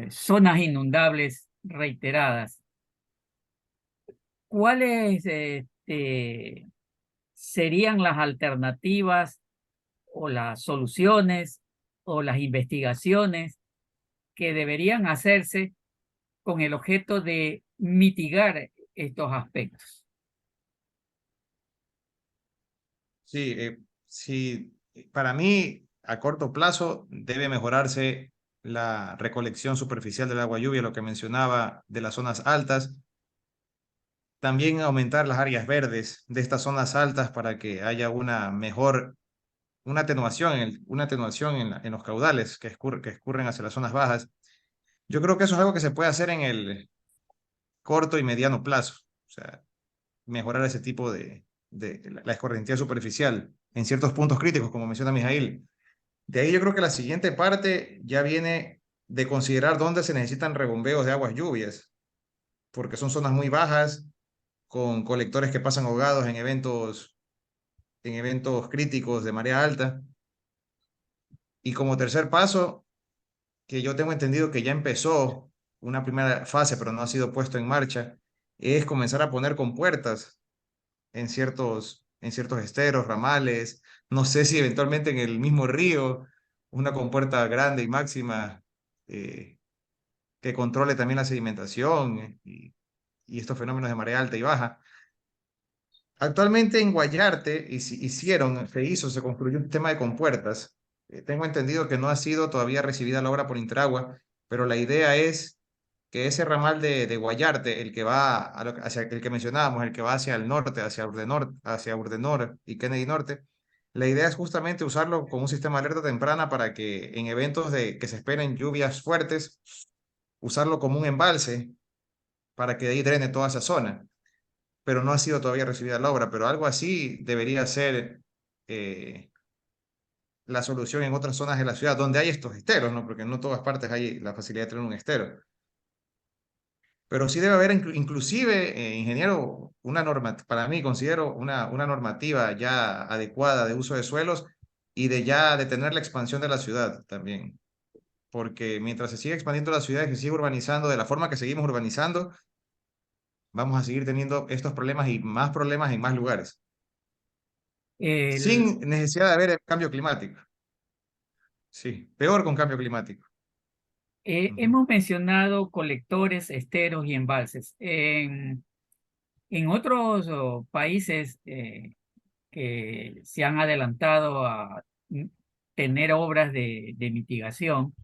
zonas inundables reiteradas. ¿Cuáles serían las alternativas o las soluciones o las investigaciones que deberían hacerse con el objeto de mitigar estos aspectos. Sí, sí, para mí, a corto plazo, debe mejorarse la recolección superficial del agua lluvia, lo que mencionaba de las zonas altas. También aumentar las áreas verdes de estas zonas altas para que haya una atenuación, una atenuación en los caudales que escurren hacia las zonas bajas. Yo creo que eso es algo que se puede hacer en el corto y mediano plazo. O sea, mejorar ese tipo de la escorrentía superficial en ciertos puntos críticos, como menciona Mijail. De ahí yo creo que la siguiente parte ya viene de considerar dónde se necesitan rebombeos de aguas lluvias, porque son zonas muy bajas, con colectores que pasan ahogados en eventos críticos de marea alta. Y como tercer paso, que yo tengo entendido que ya empezó una primera fase, pero no ha sido puesto en marcha, es comenzar a poner compuertas en ciertos esteros, ramales, no sé si eventualmente en el mismo río, una compuerta grande y máxima que controle también la sedimentación y estos fenómenos de marea alta y baja. Actualmente en Guayarte se construyó un sistema de compuertas. Tengo entendido que no ha sido todavía recibida la obra por Intragua, pero la idea es que ese ramal de Guayarte, el que va hacia el que mencionábamos, el que va hacia el norte, hacia Urdenor y Kennedy Norte, la idea es justamente usarlo como un sistema de alerta temprana para que en eventos de que se esperen lluvias fuertes, usarlo como un embalse para que de ahí drene toda esa zona, pero no ha sido todavía recibida la obra, pero algo así debería ser la solución en otras zonas de la ciudad donde hay estos esteros, ¿no? Porque no en todas partes hay la facilidad de tener un estero. Pero sí debe haber inclusive, ingeniero, una norma, para mí considero una normativa ya adecuada de uso de suelos y de ya detener la expansión de la ciudad también. Porque mientras se sigue expandiendo la ciudad y se sigue urbanizando de la forma que seguimos urbanizando, vamos a seguir teniendo estos problemas en más lugares, El, sin necesidad de haber cambio climático. Sí, peor con cambio climático. Ujú. hemos mencionado colectores, esteros y embalses. En otros países que se han adelantado a tener obras de mitigación,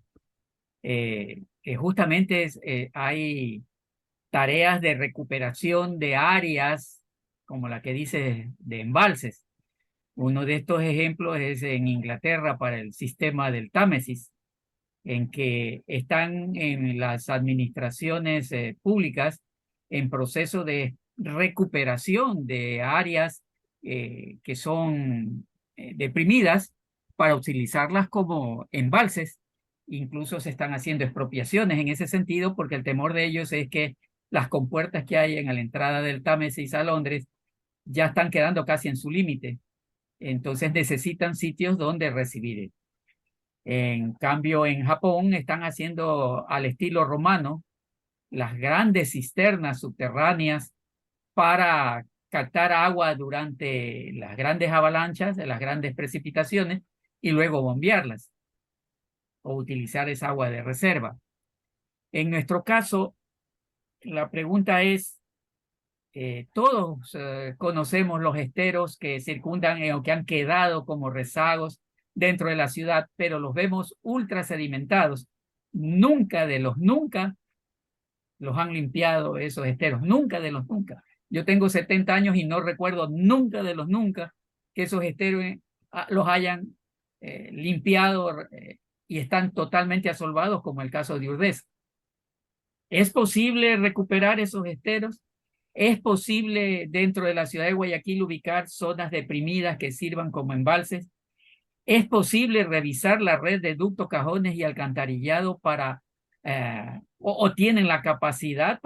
que justamente hay tareas de recuperación de áreas, como la que dice de embalses. Uno de estos ejemplos es en Inglaterra para el sistema del Támesis, en que están en las administraciones públicas en proceso de recuperación de áreas que son deprimidas para utilizarlas como embalses. Incluso se están haciendo expropiaciones en ese sentido porque el temor de ellos es que las compuertas que hay en la entrada del Támesis a Londres ya están quedando casi en su límite. Entonces necesitan sitios donde recibir. En cambio, en Japón están haciendo al estilo romano las grandes cisternas subterráneas para captar agua durante las grandes avalanchas, las grandes precipitaciones y luego bombearlas o utilizar esa agua de reserva. En nuestro caso, la pregunta es, todos conocemos los esteros que circundan o que han quedado como rezagos dentro de la ciudad, pero los vemos ultra sedimentados. Nunca los han limpiado esos esteros, nunca de los nunca. Yo tengo 70 años y no recuerdo nunca de los nunca que esos esteros los hayan limpiado y están totalmente asolvados, como el caso de Urdesa. ¿Es posible recuperar esos esteros? ¿Es posible dentro de la ciudad de Guayaquil ubicar zonas deprimidas que sirvan como embalses? ¿Es posible revisar la red de ductos, cajones y alcantarillado o tienen la capacidad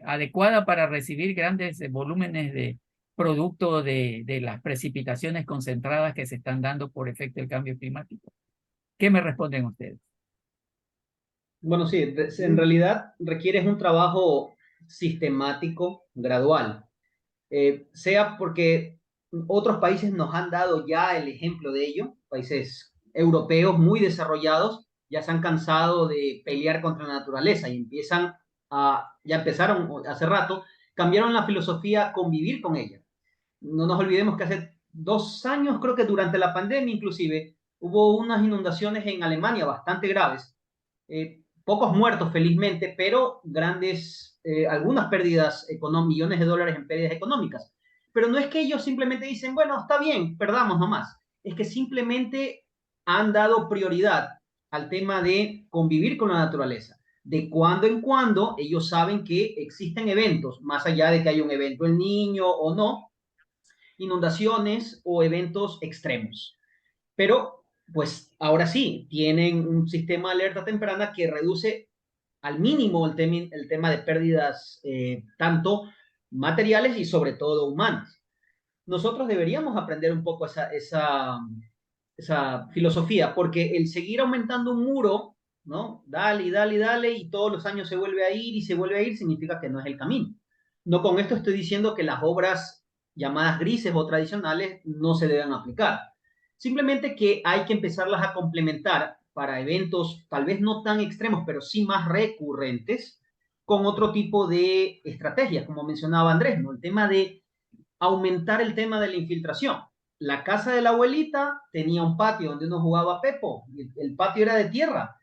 adecuada para recibir grandes volúmenes de producto de las precipitaciones concentradas que se están dando por efecto del cambio climático? ¿Qué me responden ustedes? Bueno, sí, en realidad requieres un trabajo sistemático, gradual, sea porque otros países nos han dado ya el ejemplo de ello, países europeos muy desarrollados ya se han cansado de pelear contra la naturaleza y empiezan ya empezaron hace rato, cambiaron la filosofía a convivir con ella. No nos olvidemos que hace 2 años, creo que durante la pandemia inclusive, hubo unas inundaciones en Alemania bastante graves. Pocos muertos, felizmente, pero algunas pérdidas, millones de dólares en pérdidas económicas. Pero no es que ellos simplemente dicen, bueno, está bien, perdamos nomás. Es que simplemente han dado prioridad al tema de convivir con la naturaleza. De cuando en cuando ellos saben que existen eventos, más allá de que haya un evento el niño o no, inundaciones o eventos extremos. Pero, pues ahora sí, tienen un sistema de alerta temprana que reduce al mínimo el tema de pérdidas, tanto materiales y sobre todo humanas. Nosotros deberíamos aprender un poco esa filosofía, porque el seguir aumentando un muro, ¿no? Dale, dale, dale, y todos los años se vuelve a ir y se vuelve a ir, significa que no es el camino. No con esto estoy diciendo que las obras llamadas grises o tradicionales no se deben aplicar. Simplemente que hay que empezarlas a complementar para eventos tal vez no tan extremos, pero sí más recurrentes, con otro tipo de estrategias, como mencionaba Andrés, ¿no? El tema de aumentar el tema de la infiltración. La casa de la abuelita tenía un patio donde uno jugaba Pepo, el patio era de tierra.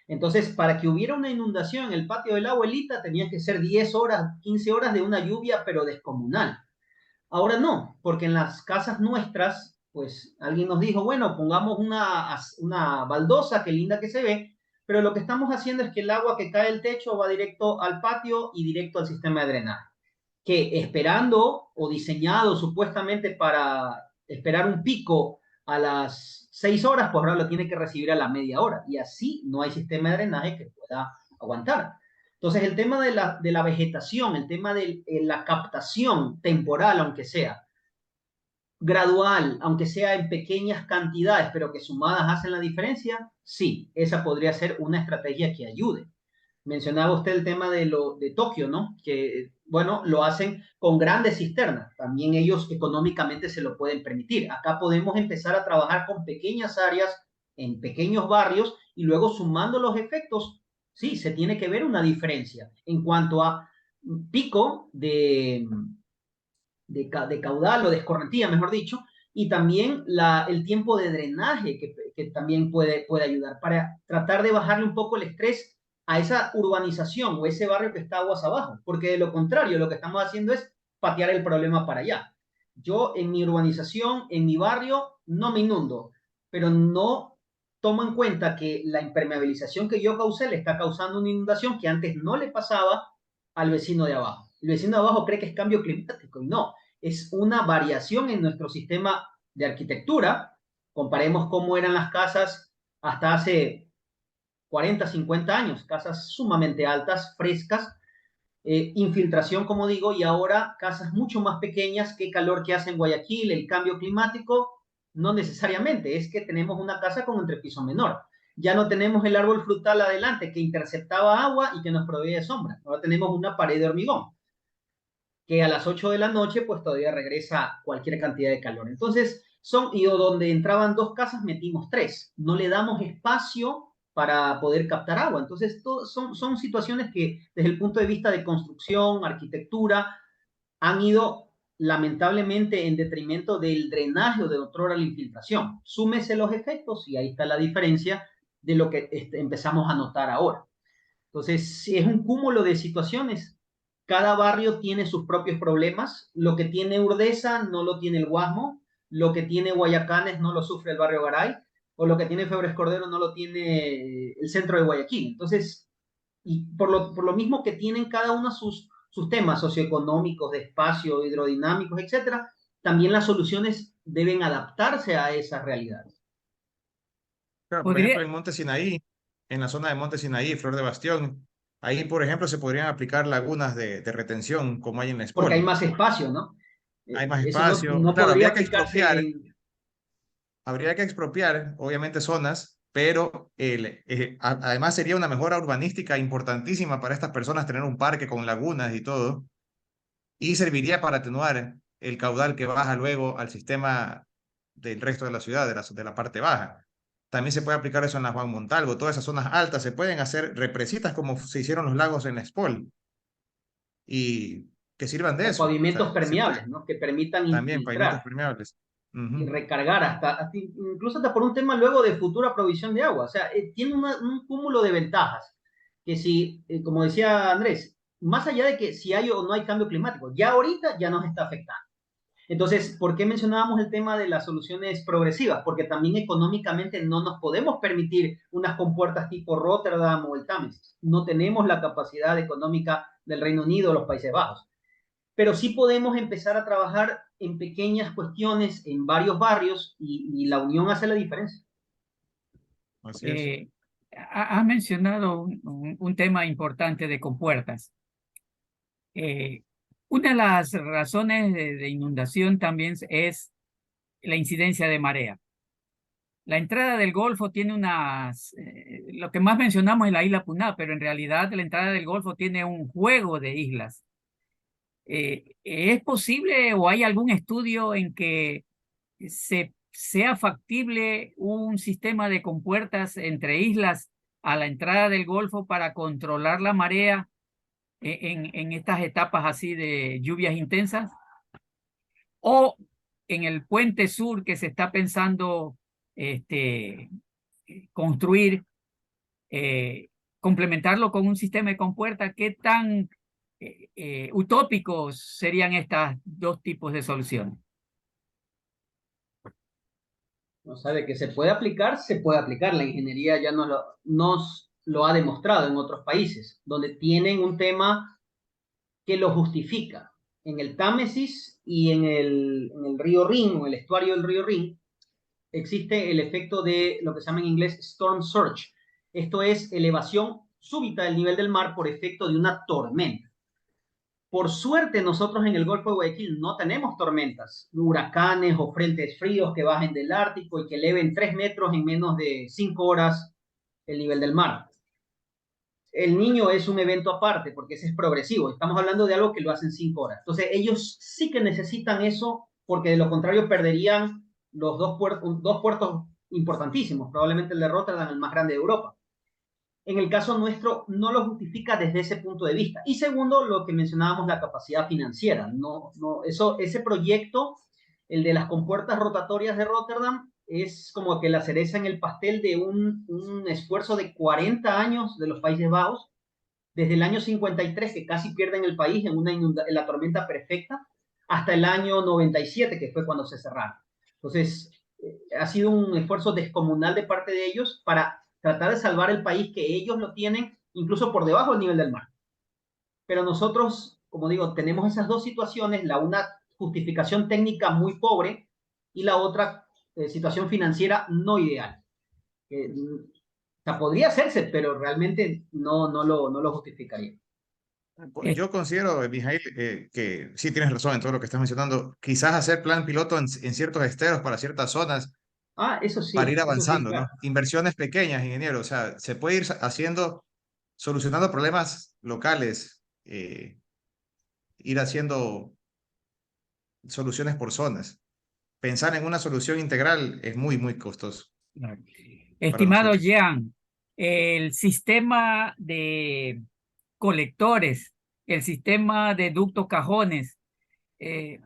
Entonces, para que hubiera una inundación en el patio de la abuelita, tenían que ser 10 horas, 15 horas de una lluvia, pero descomunal. Ahora no, porque en las casas nuestras, pues alguien nos dijo, bueno, pongamos una baldosa, qué linda que se ve, pero lo que estamos haciendo es que el agua que cae del techo va directo al patio y directo al sistema de drenaje, que esperando o diseñado supuestamente para esperar un pico a las 6 horas, pues ahora lo tiene que recibir a la media hora. Y así no hay sistema de drenaje que pueda aguantar. Entonces, el tema de la vegetación, el tema de la captación temporal, aunque sea gradual, aunque sea en pequeñas cantidades, pero que sumadas hacen la diferencia, sí, esa podría ser una estrategia que ayude. Mencionaba usted el tema de Tokio, ¿no? Que, bueno, lo hacen con grandes cisternas. También ellos económicamente se lo pueden permitir. Acá podemos empezar a trabajar con pequeñas áreas en pequeños barrios y luego sumando los efectos, sí, se tiene que ver una diferencia en cuanto a pico de caudal o de escorrentía, mejor dicho, y también el tiempo de drenaje que también puede ayudar para tratar de bajarle un poco el estrés a esa urbanización o ese barrio que está aguas abajo, porque de lo contrario lo que estamos haciendo es patear el problema para allá. Yo en mi urbanización, en mi barrio, no me inundo, pero no tomo en cuenta que la impermeabilización que yo causé le está causando una inundación que antes no le pasaba al vecino de abajo. El vecino de abajo cree que es cambio climático y no, es una variación en nuestro sistema de arquitectura. Comparemos cómo eran las casas hasta hace 40, 50 años, casas sumamente altas, frescas, infiltración, como digo, y ahora casas mucho más pequeñas. ¿Qué calor que hace en Guayaquil? El cambio climático, no necesariamente, es que tenemos una casa con un entrepiso menor. Ya no tenemos el árbol frutal adelante que interceptaba agua y que nos proveía de sombra. Ahora tenemos una pared de hormigón que a las 8 de la noche pues todavía regresa cualquier cantidad de calor. Entonces, y donde entraban 2 casas metimos 3. No le damos espacio para poder captar agua. Entonces, son situaciones que desde el punto de vista de construcción, arquitectura, han ido lamentablemente en detrimento del drenaje o de otrora la infiltración. Súmese los efectos y ahí está la diferencia de lo que empezamos a notar ahora. Entonces, si es un cúmulo de situaciones. Cada barrio tiene sus propios problemas. Lo que tiene Urdesa no lo tiene el Guasmo. Lo que tiene Guayacanes no lo sufre el barrio Garay. O lo que tiene Febres Cordero no lo tiene el centro de Guayaquil. Entonces, y por lo mismo que tienen cada uno sus temas socioeconómicos, de espacio, hidrodinámicos, etcétera, también las soluciones deben adaptarse a esas realidades. Claro, por ejemplo, Podría, en Monte Sinaí, en la zona de Monte Sinaí, Flor de Bastión, ahí, por ejemplo, se podrían aplicar lagunas de retención como hay en la Porque hay Espoli. más espacio, ¿no? Hay más Eso no, espacio. no Claro, podría aplicarse en, habría que expropiar, obviamente, zonas, pero además sería una mejora urbanística importantísima para estas personas tener un parque con lagunas y todo, y serviría para atenuar el caudal que baja luego al sistema del resto de la ciudad, de la parte baja. También se puede aplicar eso en la Juan Montalvo, todas esas zonas altas, se pueden hacer represitas como se hicieron los lagos en la Espol y que sirvan de O eso. O pavimentos sea, se puede. permeables, ¿no? Que permitan También pavimentos infiltrar permeables. y Ujú. recargar incluso hasta por un tema luego de futura provisión de agua. O sea, tiene un cúmulo de ventajas que si, como decía Andrés, más allá de que si hay o no hay cambio climático, ya ahorita ya nos está afectando. Entonces, ¿por qué mencionábamos el tema de las soluciones progresivas? Porque también económicamente no nos podemos permitir unas compuertas tipo Rotterdam o el Támesis. No tenemos la capacidad económica del Reino Unido o los Países Bajos. Pero sí podemos empezar a trabajar en pequeñas cuestiones en varios barrios y la unión hace la diferencia. Así es. Eh, Has mencionado un tema importante de compuertas. Eh, una de las razones de inundación también es la incidencia de marea. La entrada del Golfo tiene lo que más mencionamos es la isla Puná, pero en realidad la entrada del Golfo tiene un juego de islas. ¿Es posible o hay algún estudio en que sea factible un sistema de compuertas entre islas a la entrada del Golfo para controlar la marea en estas etapas así de lluvias intensas? ¿O en el puente sur que se está pensando este, construir, complementarlo con un sistema de compuertas? ¿Qué tan utópicos serían estos dos tipos de soluciones? O sea, de que se puede aplicar, se puede aplicar. La ingeniería ya nos lo ha demostrado en otros países, donde tienen un tema que lo justifica. En el Támesis y en el río Rin, o el estuario del río Rin, existe el efecto de lo que se llama en inglés storm surge. Esto es elevación súbita del nivel del mar por efecto de una tormenta. Por suerte, nosotros en el Golfo de Guayaquil no tenemos tormentas, huracanes o frentes fríos que bajen del Ártico y que eleven 3 metros en menos de 5 horas el nivel del mar. El Niño es un evento aparte porque ese es progresivo. Estamos hablando de algo que lo hacen 5 horas. Entonces, ellos sí que necesitan eso porque de lo contrario perderían los dos puertos importantísimos, probablemente el de Rotterdam, el más grande de Europa. En el caso nuestro, no lo justifica desde ese punto de vista. Y segundo, lo que mencionábamos, la capacidad financiera. Ese proyecto, el de las compuertas rotatorias de Rotterdam, es como que la cereza en el pastel de un esfuerzo de 40 años de los Países Bajos, desde el año 53, que casi pierden el país en la tormenta perfecta, hasta el año 97, que fue cuando se cerraron. Entonces, ha sido un esfuerzo descomunal de parte de ellos para tratar de salvar el país que ellos lo tienen incluso por debajo del nivel del mar. Pero nosotros, como digo, tenemos esas dos situaciones, la una justificación técnica muy pobre y la otra situación financiera no ideal. O sea, podría hacerse, pero realmente no lo justificaría. Eh, Yo considero, Mijail, que sí tienes razón en todo lo que estás mencionando. Quizás hacer plan piloto en ciertos esteros para ciertas zonas para ir Eso sí, avanzando, ¿no? claro. Inversiones pequeñas, ingeniero. O sea, se puede ir haciendo, solucionando problemas locales, ir haciendo soluciones por zonas. Pensar en una solución integral es muy, muy costoso para Estimado nosotros. Jean, el sistema de colectores, el sistema de ductos cajones, eh,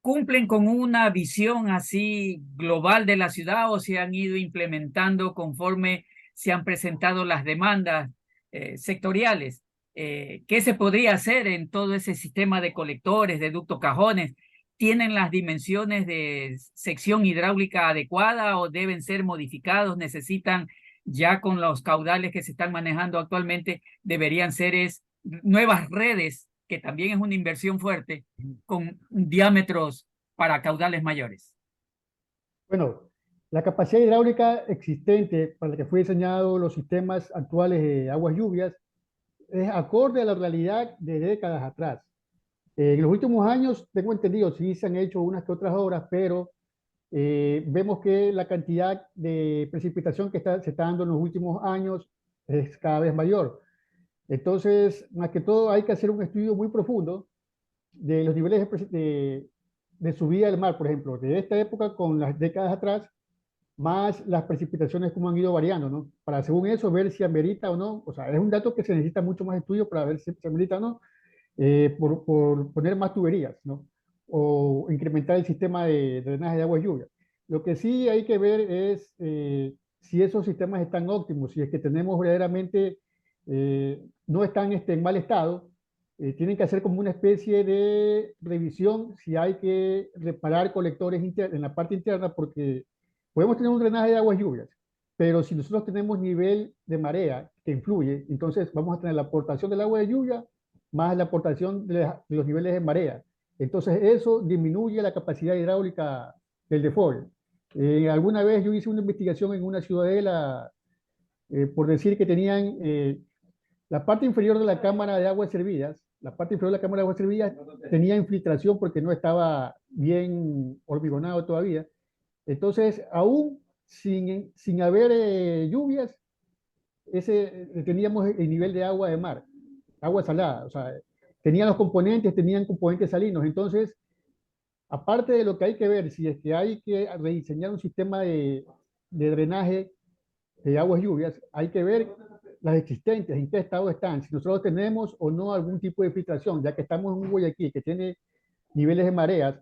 ¿cumplen con una visión así global de la ciudad o se han ido implementando conforme se han presentado las demandas sectoriales? ¿Qué se podría hacer en todo ese sistema de colectores, de ductos cajones? ¿Tienen las dimensiones de sección hidráulica adecuada o deben ser modificados? ¿Necesitan ya con los caudales que se están manejando actualmente, deberían ser nuevas redes, que también es una inversión fuerte, con diámetros para caudales mayores? Bueno, la capacidad hidráulica existente para la que fue diseñado los sistemas actuales de aguas lluvias es acorde a la realidad de décadas atrás. En los últimos años, tengo entendido, sí se han hecho unas que otras obras, pero vemos que la cantidad de precipitación que se está dando en los últimos años es cada vez mayor. Entonces, más que todo, hay que hacer un estudio muy profundo de los niveles de subida del mar, por ejemplo, de esta época con las décadas atrás, más las precipitaciones como han ido variando, ¿no? Para según eso ver si amerita o no, o sea, es un dato que se necesita mucho más estudio para ver si amerita o no, por poner más tuberías, ¿no? O incrementar el sistema de drenaje de agua y lluvia. Lo que sí hay que ver es si esos sistemas están óptimos, si es que tenemos verdaderamente, no están en mal estado, tienen que hacer como una especie de revisión si hay que reparar colectores en la parte interna, porque podemos tener un drenaje de aguas lluvias, pero si nosotros tenemos nivel de marea que influye, entonces vamos a tener la aportación del agua de lluvia más la aportación de los niveles de marea. Entonces eso disminuye la capacidad hidráulica del default. Alguna vez yo hice una investigación en una ciudadela por decir que tenían la parte inferior de la cámara de aguas servidas, la parte inferior de la cámara de aguas servidas tenía infiltración porque no estaba bien hormigonado todavía. Entonces, aún sin haber lluvias, teníamos el nivel de agua de mar, agua salada, o sea, tenían componentes salinos. Entonces, aparte de lo que hay que ver, si es que hay que rediseñar un sistema de drenaje de aguas lluvias, hay que ver las existentes, en qué estado están, si nosotros tenemos o no algún tipo de filtración, ya que estamos en un Guayaquil que tiene niveles de mareas,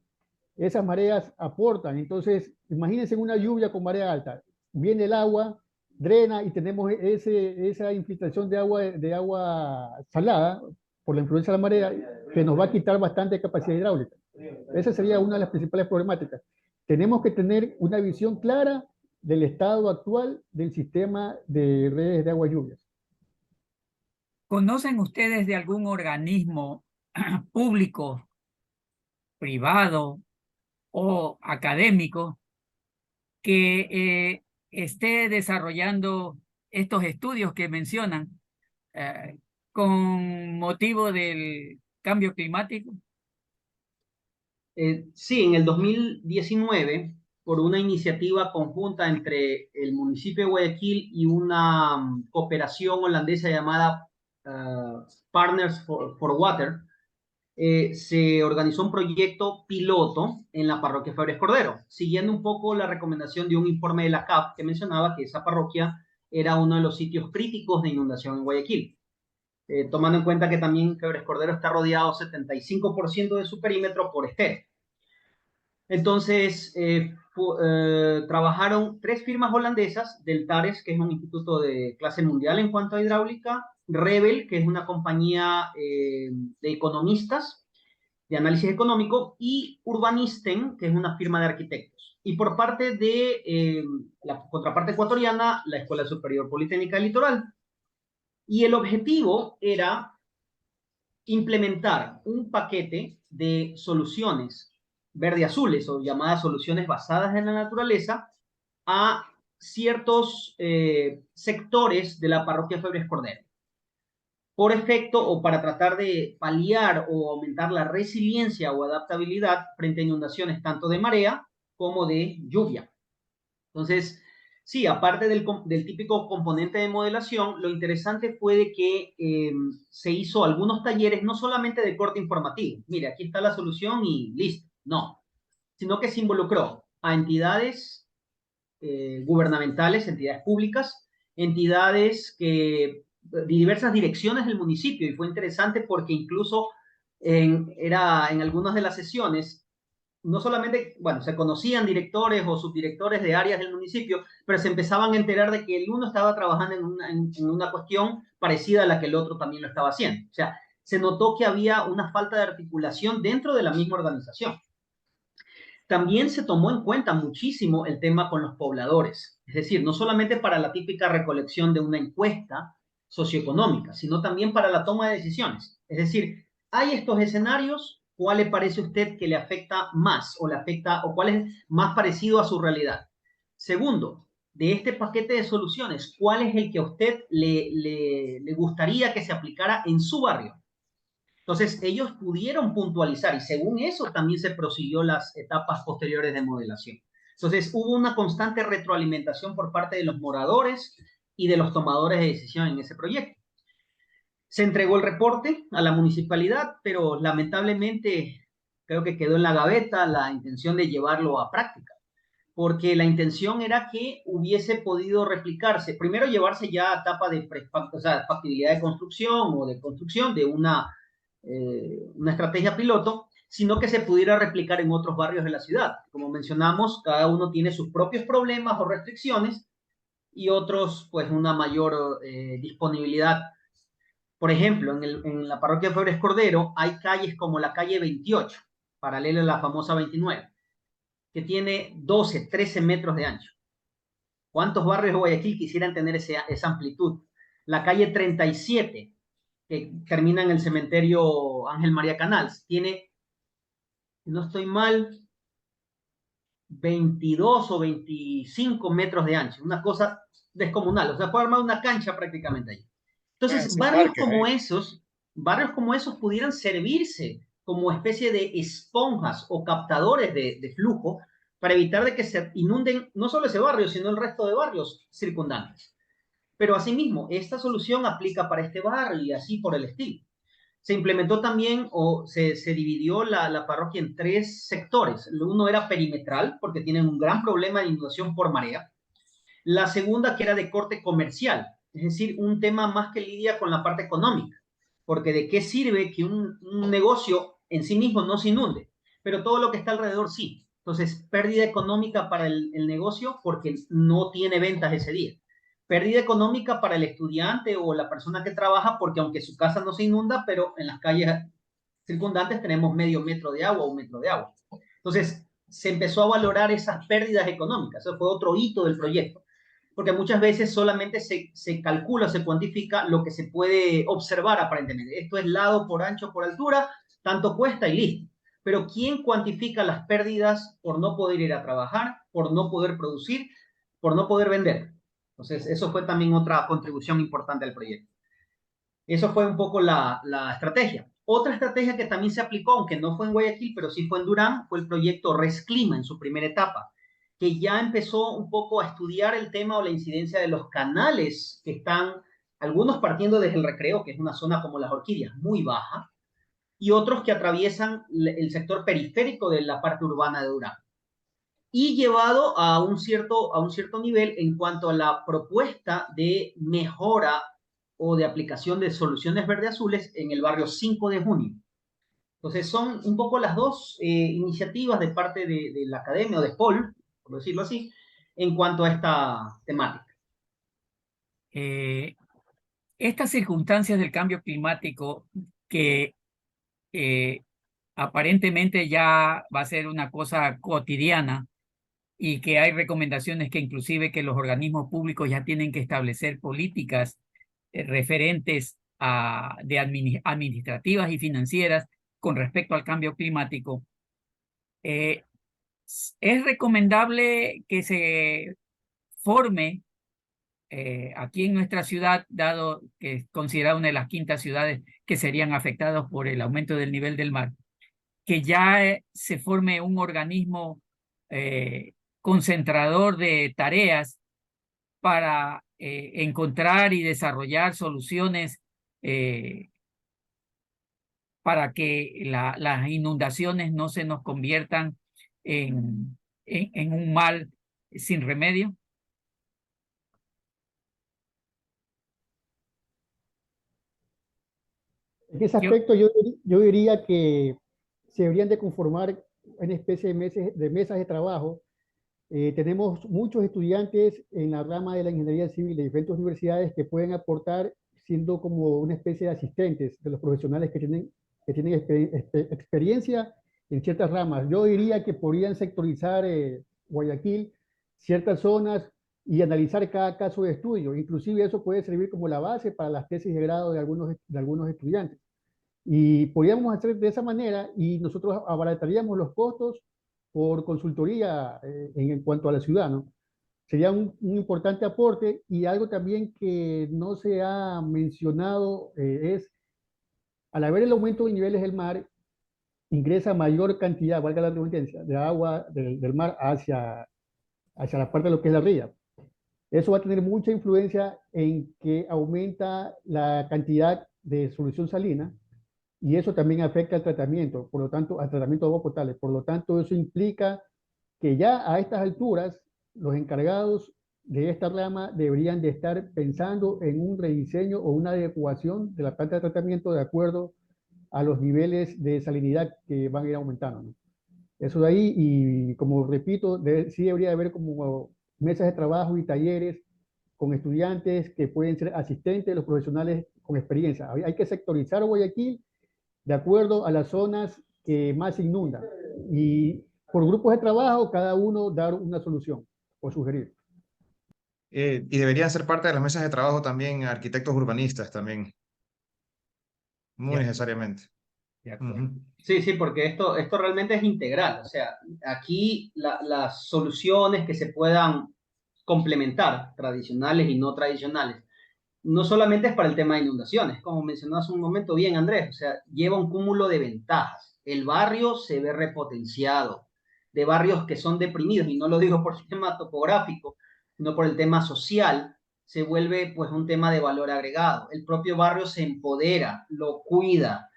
esas mareas aportan. Entonces, imagínense una lluvia con marea alta, viene el agua, drena y tenemos esa infiltración de agua salada por la influencia de la marea que nos va a quitar bastante capacidad hidráulica. Esa sería una de las principales problemáticas. Tenemos que tener una visión clara del estado actual del sistema de redes de agua lluvias. ¿Conocen ustedes de algún organismo público, privado o académico que esté desarrollando estos estudios que mencionan con motivo del cambio climático? Sí, en el 2019, por una iniciativa conjunta entre el municipio de Guayaquil y una cooperación holandesa llamada Partners for Water, se organizó un proyecto piloto en la parroquia Febres Cordero, siguiendo un poco la recomendación de un informe de la CAP que mencionaba que esa parroquia era uno de los sitios críticos de inundación en Guayaquil. Tomando en cuenta que también Febres Cordero está rodeado 75% de su perímetro por estero. Entonces, trabajaron 3 firmas holandesas, Deltares, que es un instituto de clase mundial en cuanto a hidráulica, Rebel, que es una compañía de economistas, de análisis económico, y Urbanisten, que es una firma de arquitectos. Y por parte de la contraparte ecuatoriana, la Escuela Superior Politécnica Litoral. Y el objetivo era implementar un paquete de soluciones verde-azules o llamadas soluciones basadas en la naturaleza a ciertos sectores de la parroquia Febres Cordero, por efecto o para tratar de paliar o aumentar la resiliencia o adaptabilidad frente a inundaciones tanto de marea como de lluvia. Entonces, sí, aparte del típico componente de modelación, lo interesante fue de que se hizo algunos talleres, no solamente de corte informativo, mire, aquí está la solución y listo, no, sino que se involucró a entidades gubernamentales, entidades públicas, entidades de diversas direcciones del municipio, y fue interesante porque incluso en algunas de las sesiones no solamente, bueno, se conocían directores o subdirectores de áreas del municipio, pero se empezaban a enterar de que el uno estaba trabajando en una cuestión parecida a la que el otro también lo estaba haciendo. O sea, se notó que había una falta de articulación dentro de la misma organización. También se tomó en cuenta muchísimo el tema con los pobladores, es decir, no solamente para la típica recolección de una encuesta socioeconómica, sino también para la toma de decisiones. Es decir, hay estos escenarios, ¿cuál le parece a usted que le afecta más o le afecta o cuál es más parecido a su realidad? Segundo, de este paquete de soluciones, ¿cuál es el que a usted le gustaría que se aplicara en su barrio? Entonces, ellos pudieron puntualizar y según eso también se prosiguió las etapas posteriores de modelación. Entonces, hubo una constante retroalimentación por parte de los moradores y de los tomadores de decisión en ese proyecto. Se entregó el reporte a la municipalidad, pero lamentablemente creo que quedó en la gaveta la intención de llevarlo a práctica, porque la intención era que hubiese podido replicarse, primero llevarse ya a etapa de o sea, factibilidad de construcción o de construcción de una estrategia piloto, sino que se pudiera replicar en otros barrios de la ciudad. Como mencionamos, cada uno tiene sus propios problemas o restricciones y otros, pues, una mayor disponibilidad. Por ejemplo, en la parroquia de Febres Cordero hay calles como la calle 28, paralela a la famosa 29, que tiene 12, 13 metros de ancho. ¿Cuántos barrios de Guayaquil quisieran tener esa amplitud? La calle 37, que termina en el cementerio Ángel María Canals, tiene, no estoy mal, 22 o 25 metros de ancho, una cosa descomunal, o sea, puede armar una cancha prácticamente ahí. Entonces, Sí, parque, barrios como esos pudieran servirse como especie de esponjas o captadores de flujo para evitar de que se inunden no solo ese barrio, sino el resto de barrios circundantes. Pero asimismo, esta solución aplica para este barrio y así por el estilo. Se implementó también o se dividió la parroquia en 3 sectores. Uno era perimetral, porque tienen un gran problema de inundación por marea. La segunda, que era de corte comercial, es decir, un tema más que lidia con la parte económica, porque de qué sirve que un negocio en sí mismo no se inunde, pero todo lo que está alrededor sí. Entonces, pérdida económica para el negocio porque no tiene ventas ese día. Pérdida económica para el estudiante o la persona que trabaja porque aunque su casa no se inunda, pero en las calles circundantes tenemos medio metro de agua o 1 metro de agua. Entonces, se empezó a valorar esas pérdidas económicas. Eso fue otro hito del proyecto, porque muchas veces solamente se calcula, se cuantifica lo que se puede observar aparentemente. Esto es lado por ancho por altura, tanto cuesta y listo. Pero ¿quién cuantifica las pérdidas por no poder ir a trabajar, por no poder producir, por no poder vender? Entonces, eso fue también otra contribución importante al proyecto. Eso fue un poco la estrategia. Otra estrategia que también se aplicó, aunque no fue en Guayaquil, pero sí fue en Durán, fue el proyecto Resclima en su primera etapa, que ya empezó un poco a estudiar el tema o la incidencia de los canales que están, algunos partiendo desde el Recreo, que es una zona como las Orquídeas, muy baja, y otros que atraviesan el sector periférico de la parte urbana de Durán. Y llevado a un cierto nivel en cuanto a la propuesta de mejora o de aplicación de soluciones verde-azules en el barrio 5 de Junio. Entonces son un poco las dos iniciativas de parte de la academia o de Paul, por decirlo así, en cuanto a esta temática. Estas circunstancias del cambio climático que aparentemente ya va a ser una cosa cotidiana y que hay recomendaciones que inclusive que los organismos públicos ya tienen que establecer políticas referentes administrativas y financieras con respecto al cambio climático. Es recomendable que se forme aquí en nuestra ciudad, dado que es considerada una de las quintas ciudades que serían afectadas por el aumento del nivel del mar, que ya se forme un organismo concentrador de tareas para encontrar y desarrollar soluciones para que las inundaciones no se nos conviertan en un mal sin remedio. En ese aspecto yo diría que se deberían de conformar una especie de mesas de trabajo. Tenemos muchos estudiantes en la rama de la ingeniería civil de diferentes universidades que pueden aportar siendo como una especie de asistentes de los profesionales que tienen experiencia en ciertas ramas. Yo diría que podrían sectorizar Guayaquil, ciertas zonas y analizar cada caso de estudio. Inclusive eso puede servir como la base para las tesis de grado de algunos estudiantes. Y podríamos hacer de esa manera y nosotros abarataríamos los costos por consultoría en cuanto a la ciudad, ¿no? Sería un importante aporte y algo también que no se ha mencionado es, al haber el aumento de niveles del mar, ingresa mayor cantidad, valga la redundancia, de agua del mar hacia la parte de lo que es la ría. Eso va a tener mucha influencia en que aumenta la cantidad de solución salina y eso también afecta al tratamiento, por lo tanto, al tratamiento de agua potable. Por lo tanto, eso implica que ya a estas alturas los encargados de esta rama deberían de estar pensando en un rediseño o una adecuación de la planta de tratamiento de acuerdo a los niveles de salinidad que van a ir aumentando, ¿no? Eso de ahí, y como repito, sí debería haber como mesas de trabajo y talleres con estudiantes que pueden ser asistentes de los profesionales con experiencia. Hay que sectorizar Guayaquil de acuerdo a las zonas que más se inundan y por grupos de trabajo cada uno dar una solución o sugerir. Y deberían ser parte de las mesas de trabajo también arquitectos urbanistas también, muy De necesariamente. de acuerdo. Ujú. Sí, sí, porque esto realmente es integral. O sea, aquí las soluciones que se puedan complementar, tradicionales y no tradicionales, no solamente es para el tema de inundaciones, como mencionó hace un momento bien Andrés, o sea, lleva un cúmulo de ventajas. El barrio se ve repotenciado, de barrios que son deprimidos, y no lo digo por el tema topográfico, sino por el tema social, se vuelve pues un tema de valor agregado. El propio barrio se empodera, lo cuida.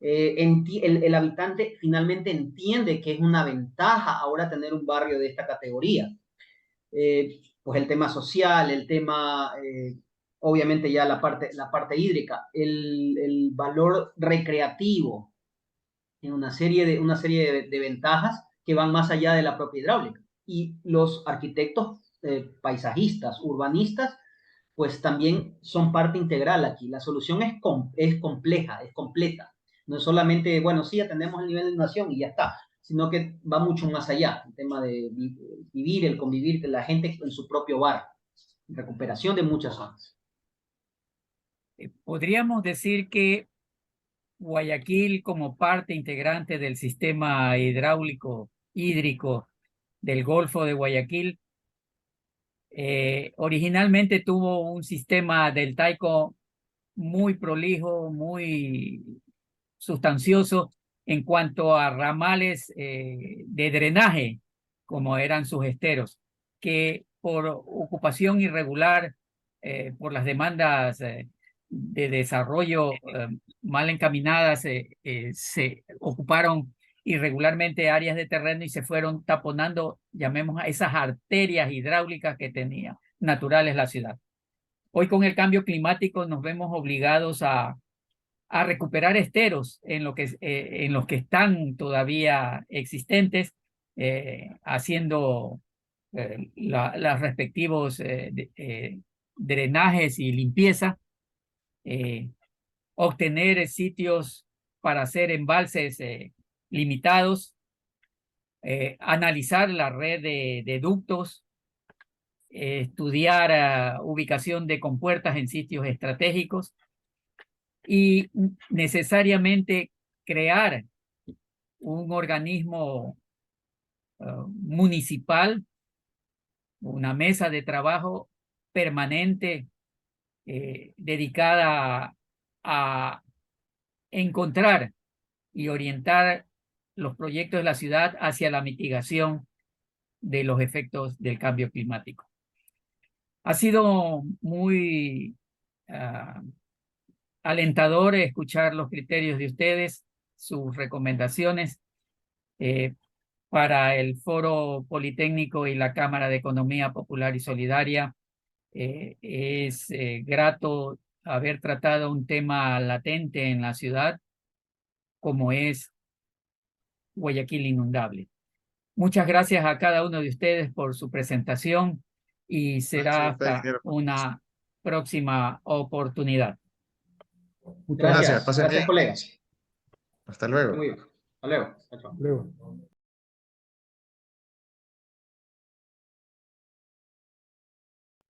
El habitante finalmente entiende que es una ventaja ahora tener un barrio de esta categoría. Pues el tema social, el tema, obviamente ya la parte hídrica, el valor recreativo, en una serie de ventajas que van más allá de la propia hidráulica. Y los arquitectos paisajistas, urbanistas, pues también son parte integral aquí. La solución es compleja, es completa. No es solamente, bueno, sí, atendemos el nivel de inundación y ya está, sino que va mucho más allá. El tema de vivir, el convivir de la gente en su propio barrio, recuperación de muchas zonas. Podríamos decir que Guayaquil, como parte integrante del sistema hidráulico hídrico del Golfo de Guayaquil, originalmente tuvo un sistema deltaico muy prolijo, muy sustancioso en cuanto a ramales de drenaje, como eran sus esteros, que por ocupación irregular, por las demandas de desarrollo mal encaminadas, se ocuparon irregularmente áreas de terreno y se fueron taponando, llamemos a esas arterias hidráulicas que tenía naturales la ciudad. Hoy con el cambio climático nos vemos obligados a recuperar esteros en los que están todavía existentes, haciendo los respectivos drenajes y limpieza, obtener sitios para hacer embalses limitados, analizar la red de ductos, estudiar ubicación de compuertas en sitios estratégicos y necesariamente crear un organismo municipal, una mesa de trabajo permanente dedicada a encontrar y orientar los proyectos de la ciudad hacia la mitigación de los efectos del cambio climático. Ha sido muy alentador escuchar los criterios de ustedes, sus recomendaciones para el Foro Politécnico y la Cámara de Economía Popular y Solidaria. Es grato haber tratado un tema latente en la ciudad como es Guayaquil inundable. Muchas gracias a cada uno de ustedes por su presentación y será hasta una próxima oportunidad. Muchas Gracias, pasen Gracias, bien. colegas. Hasta luego. Muy bien. Hasta luego. Chao, chao. gracias. Luego.